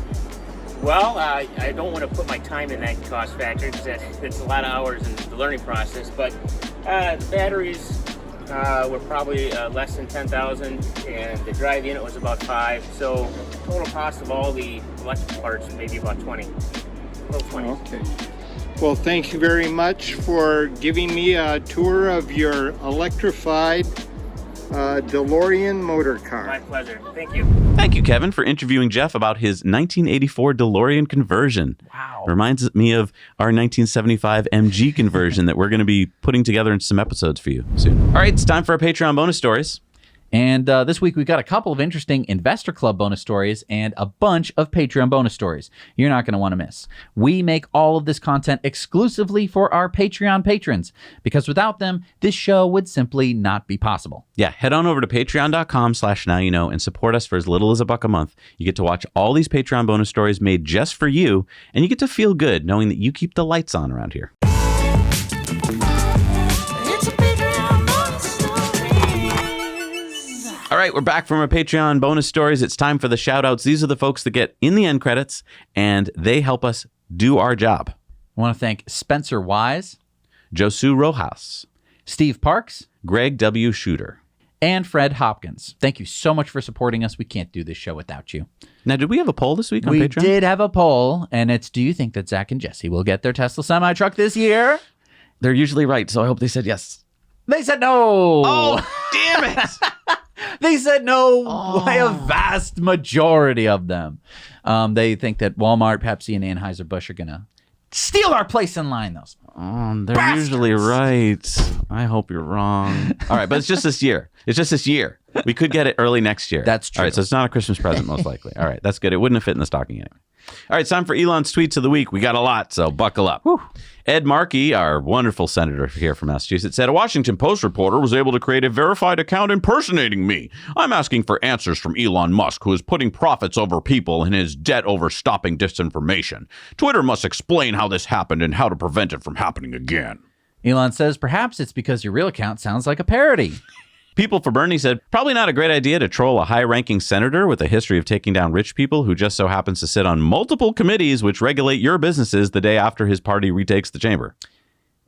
[SPEAKER 6] Well, I don't want to put my time in that cost factor because it's a lot of hours in the learning process, but the batteries were probably less than 10,000, and the drive unit was about 5. So total cost of all the electrical parts maybe about 20. Low 20.
[SPEAKER 7] Okay. Well, thank you very much for giving me a tour of your electrified DeLorean motor car.
[SPEAKER 6] My pleasure. Thank you.
[SPEAKER 1] Thank you, Kevin, for interviewing Jeff about his 1984 DeLorean conversion.
[SPEAKER 2] Wow.
[SPEAKER 1] Reminds me of our 1975 MG conversion that we're going to be putting together in some episodes for you soon. All right, it's time for our Patreon bonus stories.
[SPEAKER 2] And this week, we've got a couple of interesting Investor Club bonus stories and a bunch of Patreon bonus stories you're not going to want to miss. We make all of this content exclusively for our Patreon patrons, because without them, this show would simply not be possible.
[SPEAKER 1] Yeah, head on over to patreon.com/nowyouknow and support us for as little as $1 a month. You get to watch all these Patreon bonus stories made just for you, and you get to feel good knowing that you keep the lights on around here. All right, we're back from our Patreon bonus stories. It's time for the shout outs. These are the folks that get in the end credits, and they help us do our job.
[SPEAKER 2] I want to thank Spencer Wise,
[SPEAKER 1] Josu Rojas,
[SPEAKER 2] Steve Parks,
[SPEAKER 1] Greg W. Shooter,
[SPEAKER 2] and Fred Hopkins. Thank you so much for supporting us. We can't do this show without you.
[SPEAKER 1] Now, did we have a poll this week on
[SPEAKER 2] We
[SPEAKER 1] Patreon?
[SPEAKER 2] did have a poll, and it's, do you think that Zach and Jesse will get their Tesla semi-truck this year?
[SPEAKER 1] They're usually right, so I hope they said yes.
[SPEAKER 2] They said no.
[SPEAKER 1] Oh, damn it.
[SPEAKER 2] They said no by a vast majority of them. They think that Walmart, Pepsi, and Anheuser-Busch are going to steal our place in line, those.
[SPEAKER 1] They're usually right. I hope you're wrong. All right, but it's just this year. It's just this year. We could get it early next year.
[SPEAKER 2] That's true.
[SPEAKER 1] All right, so it's not a Christmas present, most likely. All right, that's good. It wouldn't have fit in the stocking anyway. All right, it's time for Elon's tweets of the week. We got a lot, so buckle up. Whew. Ed Markey, our wonderful senator here from Massachusetts, said, a Washington Post reporter was able to create a verified account impersonating me. I'm asking for answers from Elon Musk, who is putting profits over people and his debt over stopping disinformation. Twitter must explain how this happened and how to prevent it from happening again.
[SPEAKER 2] Elon says, perhaps it's because your real account sounds like a parody.
[SPEAKER 1] People for Bernie said, probably not a great idea to troll a high-ranking senator with a history of taking down rich people who just so happens to sit on multiple committees which regulate your businesses the day after his party retakes the chamber.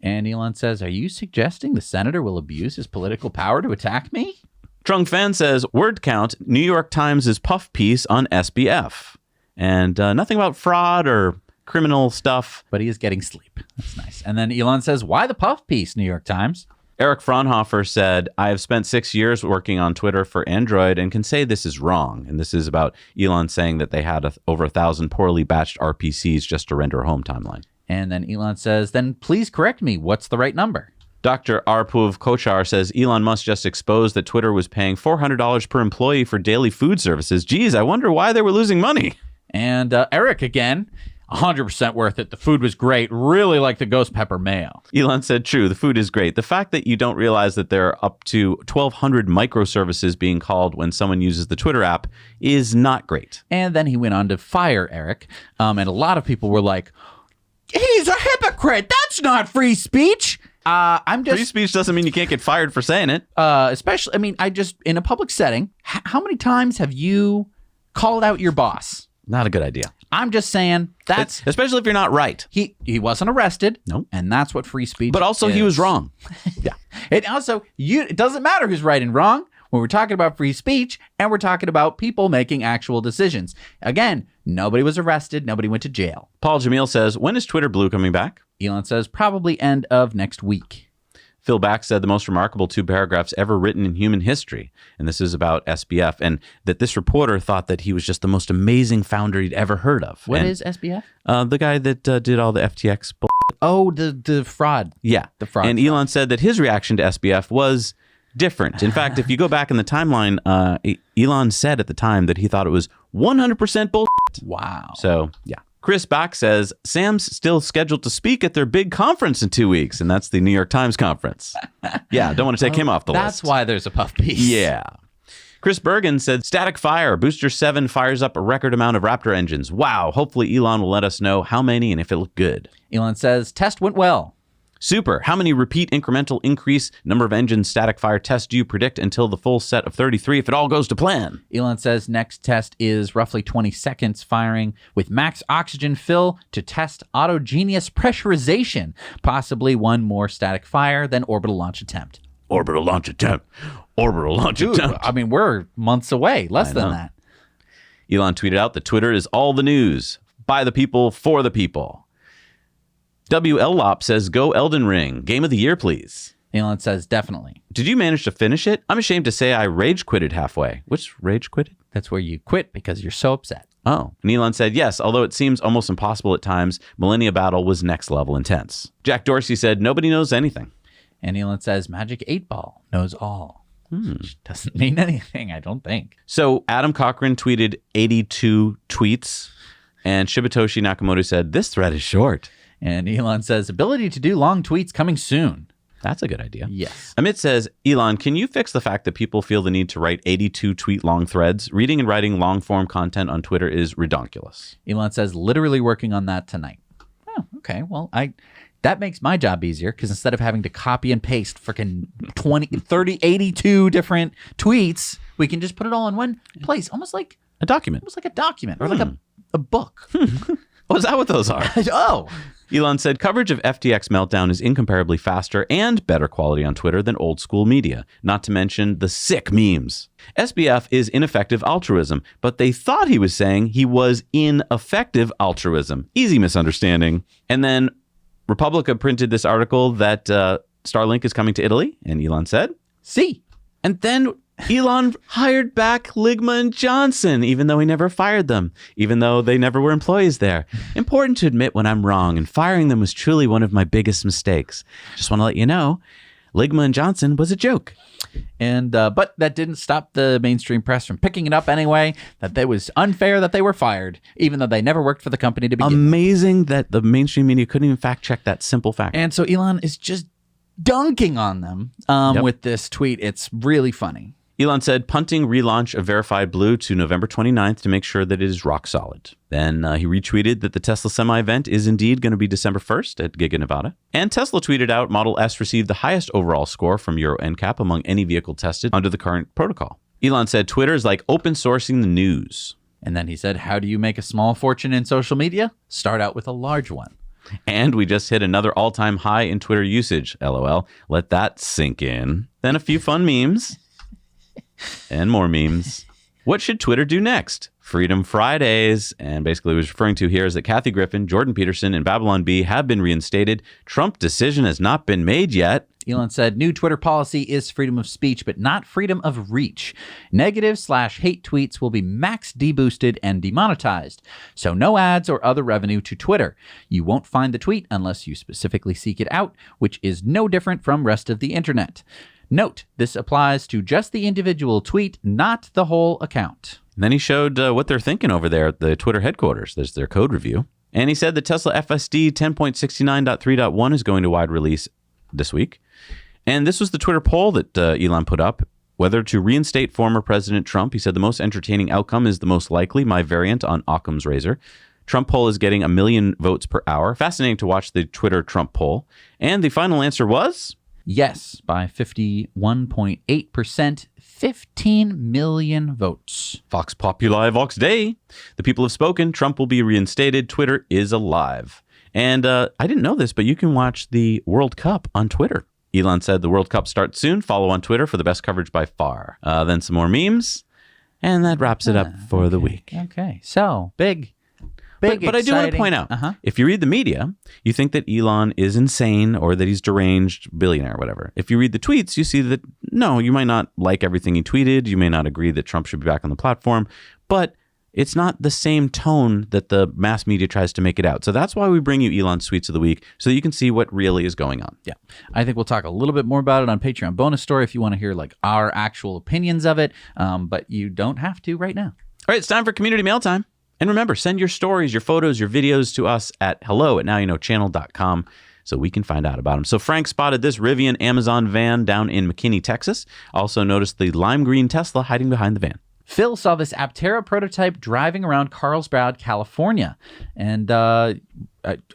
[SPEAKER 2] And Elon says, are you suggesting the senator will abuse his political power to attack me?
[SPEAKER 1] Trung Fan says, word count, New York Times' puff piece on SBF. And nothing about fraud or criminal stuff.
[SPEAKER 2] But he is getting sleep. That's nice. And then Elon says, why the puff piece, New York Times?
[SPEAKER 1] Eric Fraunhofer said, I have spent 6 years working on Twitter for Android and can say this is wrong. And this is about Elon saying that they had over 1,000 poorly batched RPCs just to render a home timeline.
[SPEAKER 2] And then Elon says, then please correct me. What's the right number?
[SPEAKER 1] Dr. Arpuv Kochar says Elon Musk just exposed that Twitter was paying $400 per employee for daily food services. Geez, I wonder why they were losing money.
[SPEAKER 2] And Eric again, 100% worth it. The food was great. Really like the ghost pepper mayo.
[SPEAKER 1] Elon said, true, the food is great. The fact that you don't realize that there are up to 1,200 microservices being called when someone uses the Twitter app is not great.
[SPEAKER 2] And then he went on to fire Eric. And a lot of people were like, he's a hypocrite. That's not free speech.
[SPEAKER 1] Free speech doesn't mean you can't get fired for saying it.
[SPEAKER 2] Especially, I mean, in a public setting, how many times have you called out your boss?
[SPEAKER 1] Not a good idea.
[SPEAKER 2] I'm just saying that's
[SPEAKER 1] especially if you're not right.
[SPEAKER 2] He wasn't arrested.
[SPEAKER 1] Nope.
[SPEAKER 2] And that's what free speech
[SPEAKER 1] But also
[SPEAKER 2] is.
[SPEAKER 1] he was wrong.
[SPEAKER 2] Yeah. It also it doesn't matter who's right and wrong when we're talking about free speech and we're talking about people making actual decisions. Again, nobody was arrested, nobody went to jail.
[SPEAKER 1] Paul Jamil says, when is Twitter Blue coming back?
[SPEAKER 2] Elon says probably end of next week.
[SPEAKER 1] Phil Back said the most remarkable 2 paragraphs ever written in human history. And this is about SBF. And that this reporter thought that he was just the most amazing founder he'd ever heard of.
[SPEAKER 2] What is SBF?
[SPEAKER 1] The guy that did all the FTX bull.
[SPEAKER 2] Oh, the fraud.
[SPEAKER 1] Yeah.
[SPEAKER 2] The fraud.
[SPEAKER 1] And Elon said that his reaction to SBF was different. In fact, if you go back in the timeline, Elon said at the time that he thought it was 100% bullshit.
[SPEAKER 2] Wow.
[SPEAKER 1] So, yeah. Chris Bach says, Sam's still scheduled to speak at their big conference in 2 weeks, and that's the New York Times conference. Yeah, don't want to take him off the list.
[SPEAKER 2] That's why there's a puff piece.
[SPEAKER 1] Yeah. Chris Bergen said, static fire. Booster 7 fires up a record amount of Raptor engines. Wow. Hopefully Elon will let us know how many and if it looked good.
[SPEAKER 2] Elon says, test went well.
[SPEAKER 1] Super. How many repeat incremental increase number of engine static fire tests do you predict until the full set of 33 if it all goes to plan?
[SPEAKER 2] Elon says next test is roughly 20 seconds firing with max oxygen fill to test autogeneous pressurization. Possibly one more static fire, then orbital launch attempt.
[SPEAKER 1] Orbital launch attempt. Orbital launch attempt.
[SPEAKER 2] I mean, we're months away, less than
[SPEAKER 1] know.
[SPEAKER 2] that.
[SPEAKER 1] Elon tweeted out that Twitter is all the news. By the people, for the people. WL Lop says, go Elden Ring. Game of the year, please.
[SPEAKER 2] Elon says definitely.
[SPEAKER 1] Did you manage to finish it? I'm ashamed to say I rage quitted halfway. Which rage quitted?
[SPEAKER 2] That's where you quit because you're so upset.
[SPEAKER 1] Oh. And Elon said, yes, although it seems almost impossible at times, Millennia Battle was next level intense. Jack Dorsey said, nobody knows anything.
[SPEAKER 2] And Elon says Magic 8 Ball knows all. Which doesn't mean anything, I don't think.
[SPEAKER 1] So Adam Cochran tweeted 82 tweets, and Shibatoshi Nakamoto said, this thread is short.
[SPEAKER 2] And Elon says, ability to do long tweets coming soon.
[SPEAKER 1] That's a good idea.
[SPEAKER 2] Yes.
[SPEAKER 1] Amit says, Elon, can you fix the fact that people feel the need to write 82 tweet long threads? Reading and writing long form content on Twitter is redonkulous.
[SPEAKER 2] Elon says, literally working on that tonight. Oh, okay. Well, that makes my job easier because instead of having to copy and paste freaking 20, 30, 82 different tweets, we can just put it all in one place, almost like
[SPEAKER 1] A document.
[SPEAKER 2] a document or like a book.
[SPEAKER 1] Oh, is that what those are?
[SPEAKER 2] Oh.
[SPEAKER 1] Elon said coverage of FTX meltdown is incomparably faster and better quality on Twitter than old school media, not to mention the sick memes. SBF is ineffective altruism, but they thought he was saying he was ineffective altruism. Easy misunderstanding. And then Republica printed this article that Starlink is coming to Italy, and Elon said,
[SPEAKER 2] See.
[SPEAKER 1] and then Elon hired back Ligma and Johnson, even though he never fired them, even though they never were employees there. Important to admit when I'm wrong, and firing them was truly one of my biggest mistakes. Just want to let you know, Ligma and Johnson was a joke.
[SPEAKER 2] And but that didn't stop the mainstream press from picking it up anyway, that it was unfair that they were fired, even though they never worked for the company to begin with.
[SPEAKER 1] Amazing that the mainstream media couldn't even fact check that simple fact.
[SPEAKER 2] And so Elon is just dunking on them with this tweet. It's really funny.
[SPEAKER 1] Elon said punting relaunch of Verified Blue to November 29th to make sure that it is rock solid. Then he retweeted that the Tesla Semi event is indeed going to be December 1st at Giga Nevada. And Tesla tweeted out Model S received the highest overall score from Euro NCAP among any vehicle tested under the current protocol. Elon said Twitter is like open sourcing the news.
[SPEAKER 2] And then he said, how do you make a small fortune in social media? Start out with a large one.
[SPEAKER 1] And we just hit another all-time high in Twitter usage. LOL. Let that sink in. Then a few fun memes. And more memes. What should Twitter do next? Freedom Fridays. And basically what he was referring to here is that Kathy Griffin, Jordan Peterson, and Babylon Bee have been reinstated. Trump decision has not been made yet.
[SPEAKER 2] Elon said, new Twitter policy is freedom of speech, but not freedom of reach. Negative/hate tweets will be max deboosted and demonetized. So no ads or other revenue to Twitter. You won't find the tweet unless you specifically seek it out, which is no different from rest of the internet. Note, this applies to just the individual tweet, not the whole account.
[SPEAKER 1] And then he showed what they're thinking over there at the Twitter headquarters. There's their code review. And he said the Tesla FSD 10.69.3.1 is going to wide release this week. And this was the Twitter poll that Elon put up, whether to reinstate former President Trump. He said the most entertaining outcome is the most likely, my variant on Occam's razor. Trump poll is getting 1 million votes per hour. Fascinating to watch the Twitter Trump poll. And the final answer was?
[SPEAKER 2] Yes, by 51.8%, 15 million votes.
[SPEAKER 1] Vox Populi, Vox Dei. The people have spoken. Trump will be reinstated. Twitter is alive. And I didn't know this, but you can watch the World Cup on Twitter. Elon said the World Cup starts soon. Follow on Twitter for the best coverage by far. Then some more memes. And that wraps it up for the week.
[SPEAKER 2] Okay, so big,
[SPEAKER 1] But I do want to point out, if you read the media, you think that Elon is insane or that he's deranged billionaire or whatever. If you read the tweets, you see that, no, you might not like everything he tweeted. You may not agree that Trump should be back on the platform, but it's not the same tone that the mass media tries to make it out. So that's why we bring you Elon's Tweets of the Week, so you can see what really is going on.
[SPEAKER 2] Yeah. I think we'll talk a little bit more about it on Patreon bonus story if you want to hear like our actual opinions of it, but you don't have to right now.
[SPEAKER 1] All right, it's time for community mail time. And remember, send your stories, your photos, your videos to us at hello@nowyouknowchannel.com so we can find out about them. So Frank spotted this Rivian Amazon van down in McKinney, Texas. Also noticed the lime green Tesla hiding behind the van.
[SPEAKER 2] Phil saw this Aptera prototype driving around Carlsbad, California. And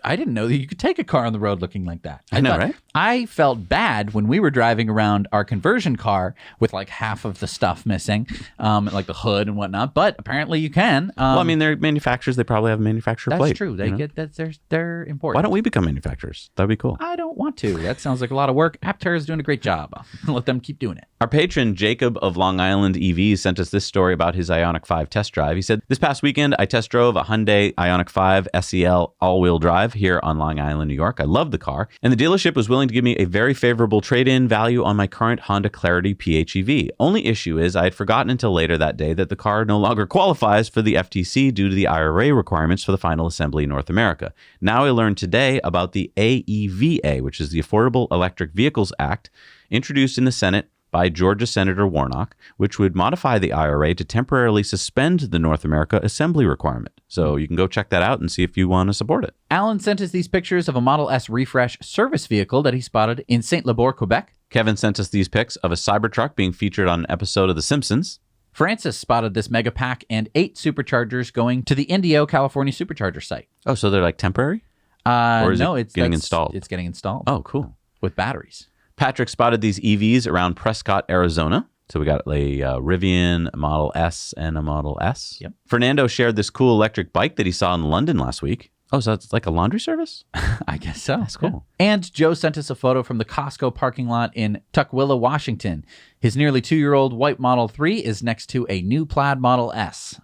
[SPEAKER 2] I didn't know that you could take a car on the road looking like that.
[SPEAKER 1] I know, right?
[SPEAKER 2] I felt bad when we were driving around our conversion car with like half of the stuff missing, like the hood and whatnot. But apparently you can.
[SPEAKER 1] Well, I mean, they're manufacturers. They probably have a manufacturer
[SPEAKER 2] that's
[SPEAKER 1] plate.
[SPEAKER 2] That's true. They get that. They're important.
[SPEAKER 1] Why don't we become manufacturers? That'd be cool.
[SPEAKER 2] I don't want to. That sounds like a lot of work. Aptera is doing a great job. Let them keep doing it.
[SPEAKER 1] Our patron, Jacob of Long Island EVs, sent us this story about his Ioniq 5 test drive. He said, this past weekend, I test drove a Hyundai Ioniq 5 SEL all-wheel drive here on Long Island, New York. I love the car, and the dealership was willing to give me a very favorable trade-in value on my current Honda Clarity PHEV. Only issue is I had forgotten until later that day that the car no longer qualifies for the FTC due to the IRA requirements for the final assembly in North America. Now I learned today about the AEVA, which is the Affordable Electric Vehicles Act, introduced in the Senate by Georgia Senator Warnock, which would modify the IRA to temporarily suspend the North America assembly requirement. So you can go check that out and see if you want to support it.
[SPEAKER 2] Alan sent us these pictures of a Model S refresh service vehicle that he spotted in Saint-Labor, Quebec.
[SPEAKER 1] Kevin sent us these pics of a Cybertruck being featured on an episode of The Simpsons.
[SPEAKER 2] Francis spotted this mega pack and 8 superchargers going to the Indio, California supercharger site.
[SPEAKER 1] Oh, so they're like temporary? Or is
[SPEAKER 2] it's
[SPEAKER 1] getting installed?
[SPEAKER 2] It's getting installed.
[SPEAKER 1] Oh, cool.
[SPEAKER 2] With batteries.
[SPEAKER 1] Patrick spotted these EVs around Prescott, Arizona. So we got a Rivian, a Model S, and a Model S.
[SPEAKER 2] Yep.
[SPEAKER 1] Fernando shared this cool electric bike that he saw in London last week. Oh, so it's like a laundry service?
[SPEAKER 2] I guess so.
[SPEAKER 1] That's cool.
[SPEAKER 2] Yeah. And Joe sent us a photo from the Costco parking lot in Tukwila, Washington. His nearly 2-year-old white Model 3 is next to a new plaid Model S.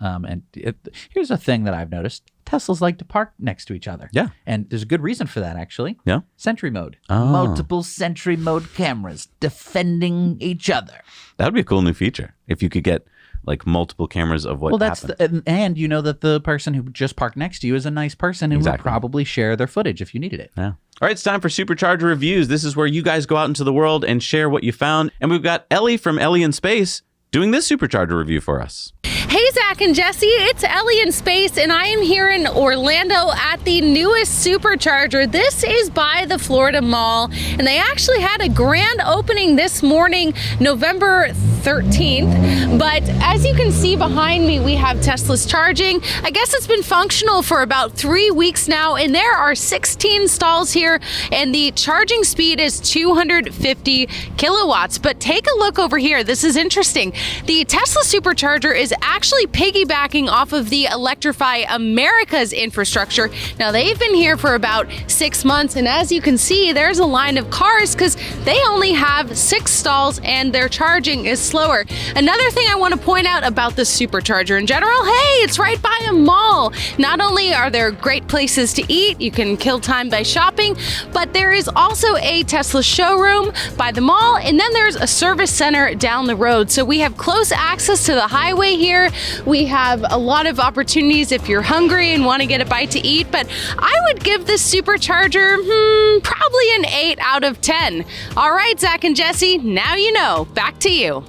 [SPEAKER 2] Here's a thing that I've noticed. Teslas like to park next to each other.
[SPEAKER 1] Yeah.
[SPEAKER 2] And there's a good reason for that, actually.
[SPEAKER 1] Yeah.
[SPEAKER 2] Sentry mode.
[SPEAKER 1] Oh.
[SPEAKER 4] Multiple Sentry mode cameras defending each other.
[SPEAKER 1] That would be a cool new feature if you could get like multiple cameras of what happened.
[SPEAKER 2] And you know that the person who just parked next to you is a nice person and would probably share their footage if you needed it.
[SPEAKER 1] Yeah. All right, it's time for Supercharger Reviews. This is where you guys go out into the world and share what you found. And we've got Ellie from Ellie in Space doing this Supercharger review for us.
[SPEAKER 8] Hey, Zach and Jesse, it's Ellie in Space, and I am here in Orlando at the newest Supercharger. This is by the Florida Mall, and they actually had a grand opening this morning, November 13th. But as you can see behind me, we have Tesla's charging. I guess it's been functional for about 3 weeks now, and there are 16 stalls here, and the charging speed is 250 kilowatts. But take a look over here. This is interesting. The Tesla Supercharger is actually piggybacking off of the Electrify America's infrastructure. Now, they've been here for about 6 months, and as you can see, there's a line of cars because they only have 6 stalls and their charging is slower. Another thing I want to point out about the Supercharger in general, hey, it's right by a mall. Not only are there great places to eat, you can kill time by shopping, but there is also a Tesla showroom by the mall, and then there's a service center down the road. So we have close access to the highway here. We have a lot of opportunities if you're hungry and want to get a bite to eat, but I would give this Supercharger probably an 8 out of 10. All right, Zach and Jesse, now you know. Back to you.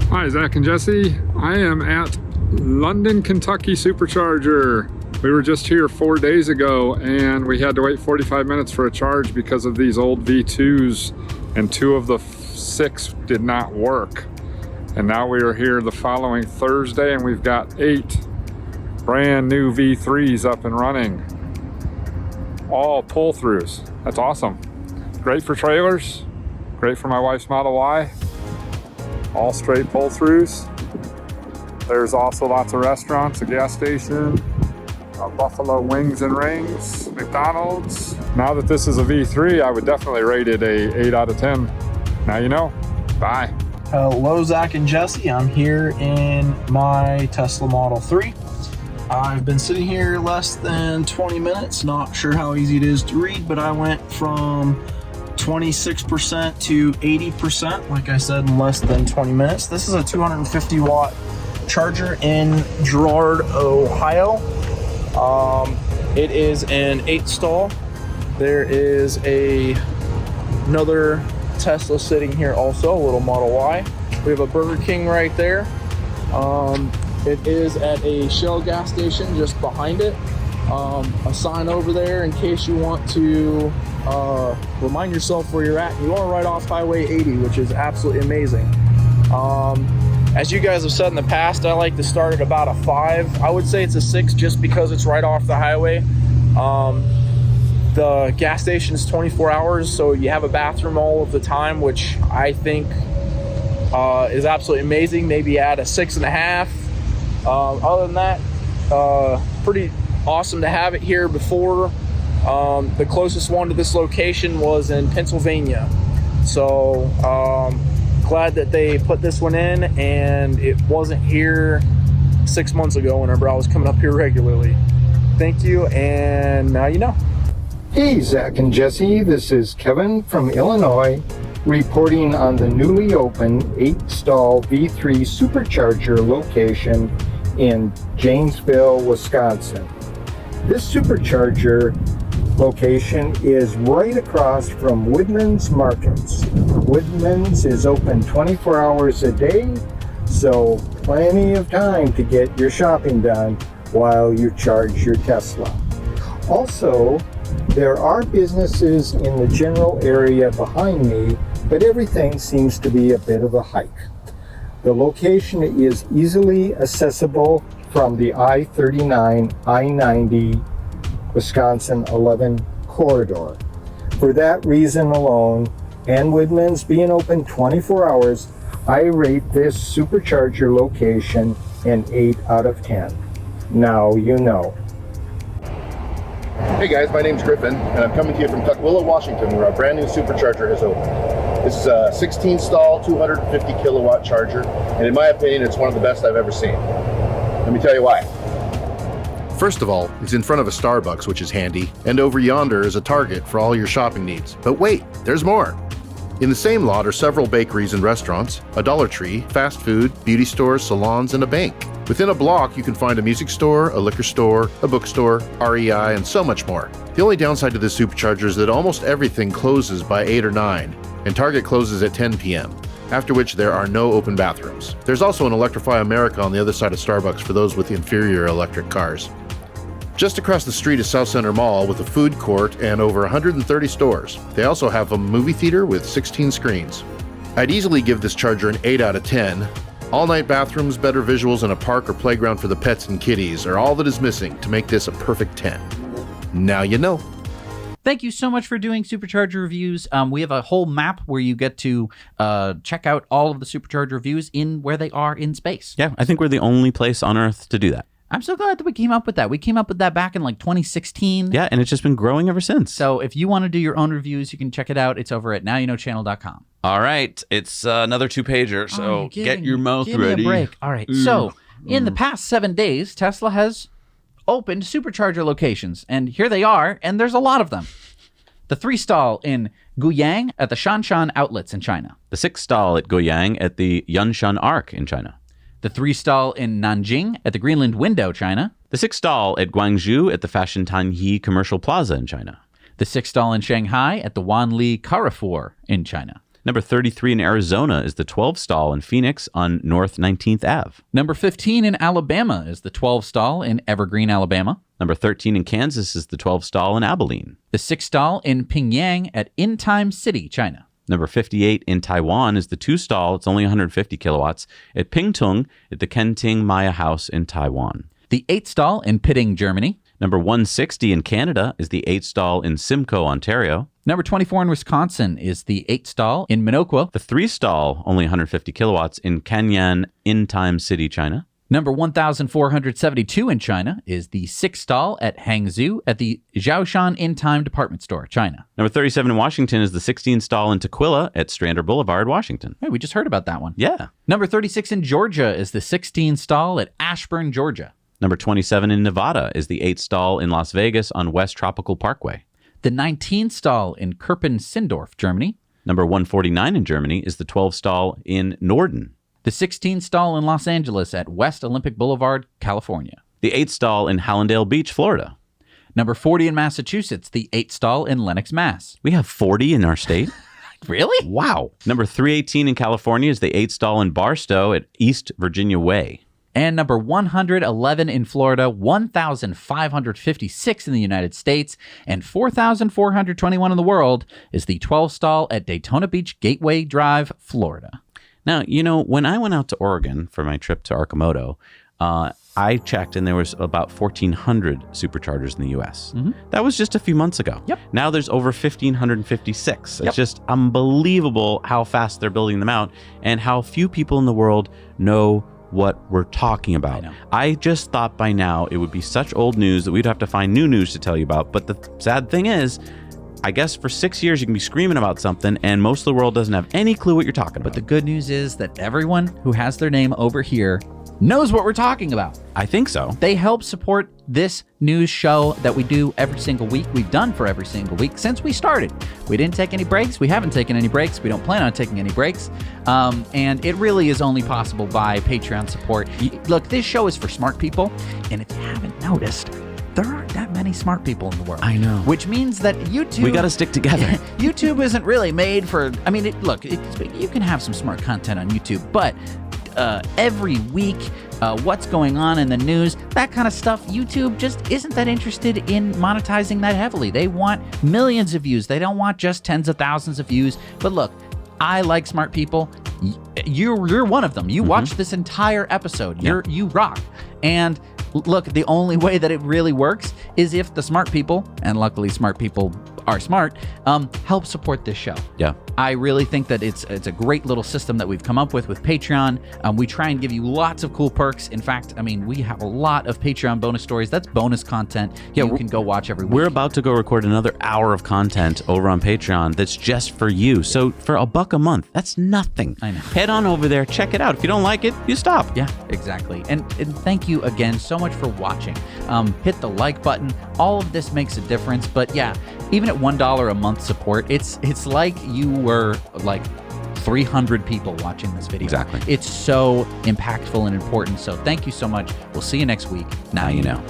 [SPEAKER 9] Hi, Zach and Jesse. I am at London, Kentucky Supercharger. We were just here 4 days ago and we had to wait 45 minutes for a charge because of these old V2s, and 2 of the 6 did not work. And now we are here the following Thursday and we've got 8 brand new V3s up and running. All pull-throughs. That's awesome. Great for trailers, great for my wife's Model Y. All straight pull-throughs. There's also lots of restaurants, a gas station, Buffalo Wings and Rings, McDonald's. Now that this is a V3, I would definitely rate it a 8 out of 10. Now you know. Bye.
[SPEAKER 10] Hello, Zach and Jesse. I'm here in my Tesla Model 3. I've been sitting here less than 20 minutes. Not sure how easy it is to read, but I went from 26% to 80%, like I said, in less than 20 minutes. This is a 250 watt charger in Girard, Ohio. It is an 8 stall. There is another Tesla sitting here also, a little Model Y. We have a Burger King right there. It is at a Shell gas station just behind it. A sign over there in case you want to remind yourself where you're at. You are right off Highway 80, which is absolutely amazing. As you guys have said in the past, I like to start at about a 5. I would say it's a 6 just because it's right off the highway. The gas station is 24 hours, so you have a bathroom all of the time, which I think is absolutely amazing. Maybe add a 6.5. Other than that, pretty awesome to have it here. Before, the closest one to this location was in Pennsylvania. So glad that they put this one in, and it wasn't here 6 months ago whenever I was coming up here regularly. Thank you, and now you know.
[SPEAKER 7] Hey, Zach and Jesse, this is Kevin from Illinois, reporting on the newly opened 8-stall V3 Supercharger location in Janesville, Wisconsin. This Supercharger location is right across from Woodman's Markets. Woodman's is open 24 hours a day, so plenty of time to get your shopping done while you charge your Tesla. Also, there are businesses in the general area behind me, but everything seems to be a bit of a hike. The location is easily accessible from the I-39, I-90, Wisconsin 11 corridor. For that reason alone, and Woodman's being open 24 hours, I rate this supercharger location an 8 out of 10. Now you know.
[SPEAKER 11] Hey guys, my name's Griffin, and I'm coming to you from Tukwila, Washington, where our brand new supercharger has opened. This is a 16 stall, 250 kilowatt charger, and in my opinion, it's one of the best I've ever seen. Let me tell you why. First of all, it's in front of a Starbucks, which is handy, and over yonder is a Target for all your shopping needs. But wait, there's more. In the same lot are several bakeries and restaurants, a Dollar Tree, fast food, beauty stores, salons, and a bank. Within a block, you can find a music store, a liquor store, a bookstore, REI, and so much more. The only downside to this supercharger is that almost everything closes by 8 or 9, and Target closes at 10 p.m., after which there are no open bathrooms. There's also an Electrify America on the other side of Starbucks for those with inferior electric cars. Just across the street is South Center Mall with a food court and over 130 stores. They also have a movie theater with 16 screens. I'd easily give this charger an 8 out of 10. All-night bathrooms, better visuals, and a park or playground for the pets and kitties are all that is missing to make this a perfect 10. Now you know.
[SPEAKER 2] Thank you so much for doing Supercharger reviews. We have a whole map where you get to check out all of the Supercharger reviews in where they are in space.
[SPEAKER 1] Yeah, I think we're the only place on Earth to do that.
[SPEAKER 2] I'm so glad that we came up with that. We came up with that back in like 2016.
[SPEAKER 1] Yeah, and it's just been growing ever since.
[SPEAKER 2] So if you want to do your own reviews, you can check it out. It's over at nowyouknowchannel.com.
[SPEAKER 1] All right, it's another 2-pager, so get your mouth
[SPEAKER 2] give
[SPEAKER 1] ready.
[SPEAKER 2] Me a break. All right, so in the past 7 days, Tesla has opened supercharger locations, and here they are, and there's a lot of them. The 3-stall in Guiyang at the Shanshan outlets in China.
[SPEAKER 1] The 6-stall at Guiyang at the Yunshan Arc in China.
[SPEAKER 2] The 3-stall in Nanjing at the Greenland Window, China.
[SPEAKER 1] The 6-stall at Guangzhou at the Fashion Tanhi Commercial Plaza in China.
[SPEAKER 2] The 6-stall in Shanghai at the Wanli Carrefour in China.
[SPEAKER 1] Number 33 in Arizona is the 12-stall in Phoenix on North 19th Ave.
[SPEAKER 2] Number 15 in Alabama is the 12-stall in Evergreen, Alabama.
[SPEAKER 1] Number 13 in Kansas is the 12-stall in Abilene.
[SPEAKER 2] The 6-stall in Pingyang at Intime City, China.
[SPEAKER 1] Number 58 in Taiwan is the 2-stall, it's only 150 kilowatts, at Pingtung at the Kenting Maya House in Taiwan.
[SPEAKER 2] The 8-stall in Pitting, Germany.
[SPEAKER 1] Number 160 in Canada is the 8-stall in Simcoe, Ontario.
[SPEAKER 2] Number 24 in Wisconsin is the 8-stall in Minocqua.
[SPEAKER 1] The 3-stall, only 150 kilowatts, in Canyan, Intime City, China.
[SPEAKER 2] Number 1,472 in China is the 6-stall at Hangzhou at the Zhaoshan In-Time Department Store, China.
[SPEAKER 1] Number 37 in Washington is the 16-stall in Tukwila at Strander Boulevard, Washington.
[SPEAKER 2] Hey, we just heard about that one.
[SPEAKER 1] Yeah.
[SPEAKER 2] Number 36 in Georgia is the 16-stall at Ashburn, Georgia.
[SPEAKER 1] Number 27 in Nevada is the 8-stall in Las Vegas on West Tropical Parkway.
[SPEAKER 2] The 19-stall in Kirpen-Sindorf, Germany.
[SPEAKER 1] Number 149 in Germany is the 12-stall in Norden.
[SPEAKER 2] The 16-stall in Los Angeles at West Olympic Boulevard, California.
[SPEAKER 1] The 8-stall in Hallandale Beach, Florida.
[SPEAKER 2] Number 40 in Massachusetts, the 8-stall in Lenox, Mass.
[SPEAKER 1] We have 40 in our state.
[SPEAKER 2] Really?
[SPEAKER 1] Wow. Number 318 in California is the 8-stall in Barstow at East Virginia Way.
[SPEAKER 2] And number 111 in Florida, 1,556 in the United States, and 4,421 in the world is the 12-stall at Daytona Beach Gateway Drive, Florida.
[SPEAKER 1] Now, you know, when I went out to Oregon for my trip to Arcimoto, I checked and there was about 1,400 superchargers in the U.S.
[SPEAKER 2] Mm-hmm.
[SPEAKER 1] That was just a few months ago.
[SPEAKER 2] Yep.
[SPEAKER 1] Now there's over 1,556. It's just unbelievable how fast they're building them out and how few people in the world know what we're talking about. I just thought by now it would be such old news that we'd have to find new news to tell you about. But the sad thing is, I guess for 6 years you can be screaming about something and most of the world doesn't have any clue what you're talking about.
[SPEAKER 2] But the good news is that everyone who has their name over here knows what we're talking about.
[SPEAKER 1] I think so.
[SPEAKER 2] They help support this news show that we do every single week. We've done for every single week since we started. We didn't take any breaks. We haven't taken any breaks. We don't plan on taking any breaks. And it really is only possible by Patreon support. Look, this show is for smart people. And if you haven't noticed, there aren't that many smart people in the world.
[SPEAKER 1] I know.
[SPEAKER 2] Which means that YouTube...
[SPEAKER 1] We got to stick together.
[SPEAKER 2] YouTube isn't really made for... I mean, you can have some smart content on YouTube, but every week, what's going on in the news, that kind of stuff, YouTube just isn't that interested in monetizing that heavily. They want millions of views. They don't want just tens of thousands of views. But look, I like smart people. You're one of them. You watched this entire episode. You rock. And look, the only way that it really works is if the smart people, and luckily smart people are smart, help support this show.
[SPEAKER 1] Yeah.
[SPEAKER 2] I really think that it's a great little system that we've come up with Patreon. We try and give you lots of cool perks. In fact, I mean, we have a lot of Patreon bonus stories. That's bonus content you can go watch every week.
[SPEAKER 1] We're about to go record another hour of content over on Patreon that's just for you. So for $1 a month, that's nothing.
[SPEAKER 2] I know.
[SPEAKER 1] Head on over there, check it out. If you don't like it, you stop.
[SPEAKER 2] Yeah, exactly. And thank you again so much for watching. Hit the like button. All of this makes a difference. But yeah, even at $1 a month support, it's like you were like 300 people watching this video.
[SPEAKER 1] Exactly.
[SPEAKER 2] It's so impactful and important. So thank you so much. We'll see you next week. Now you know.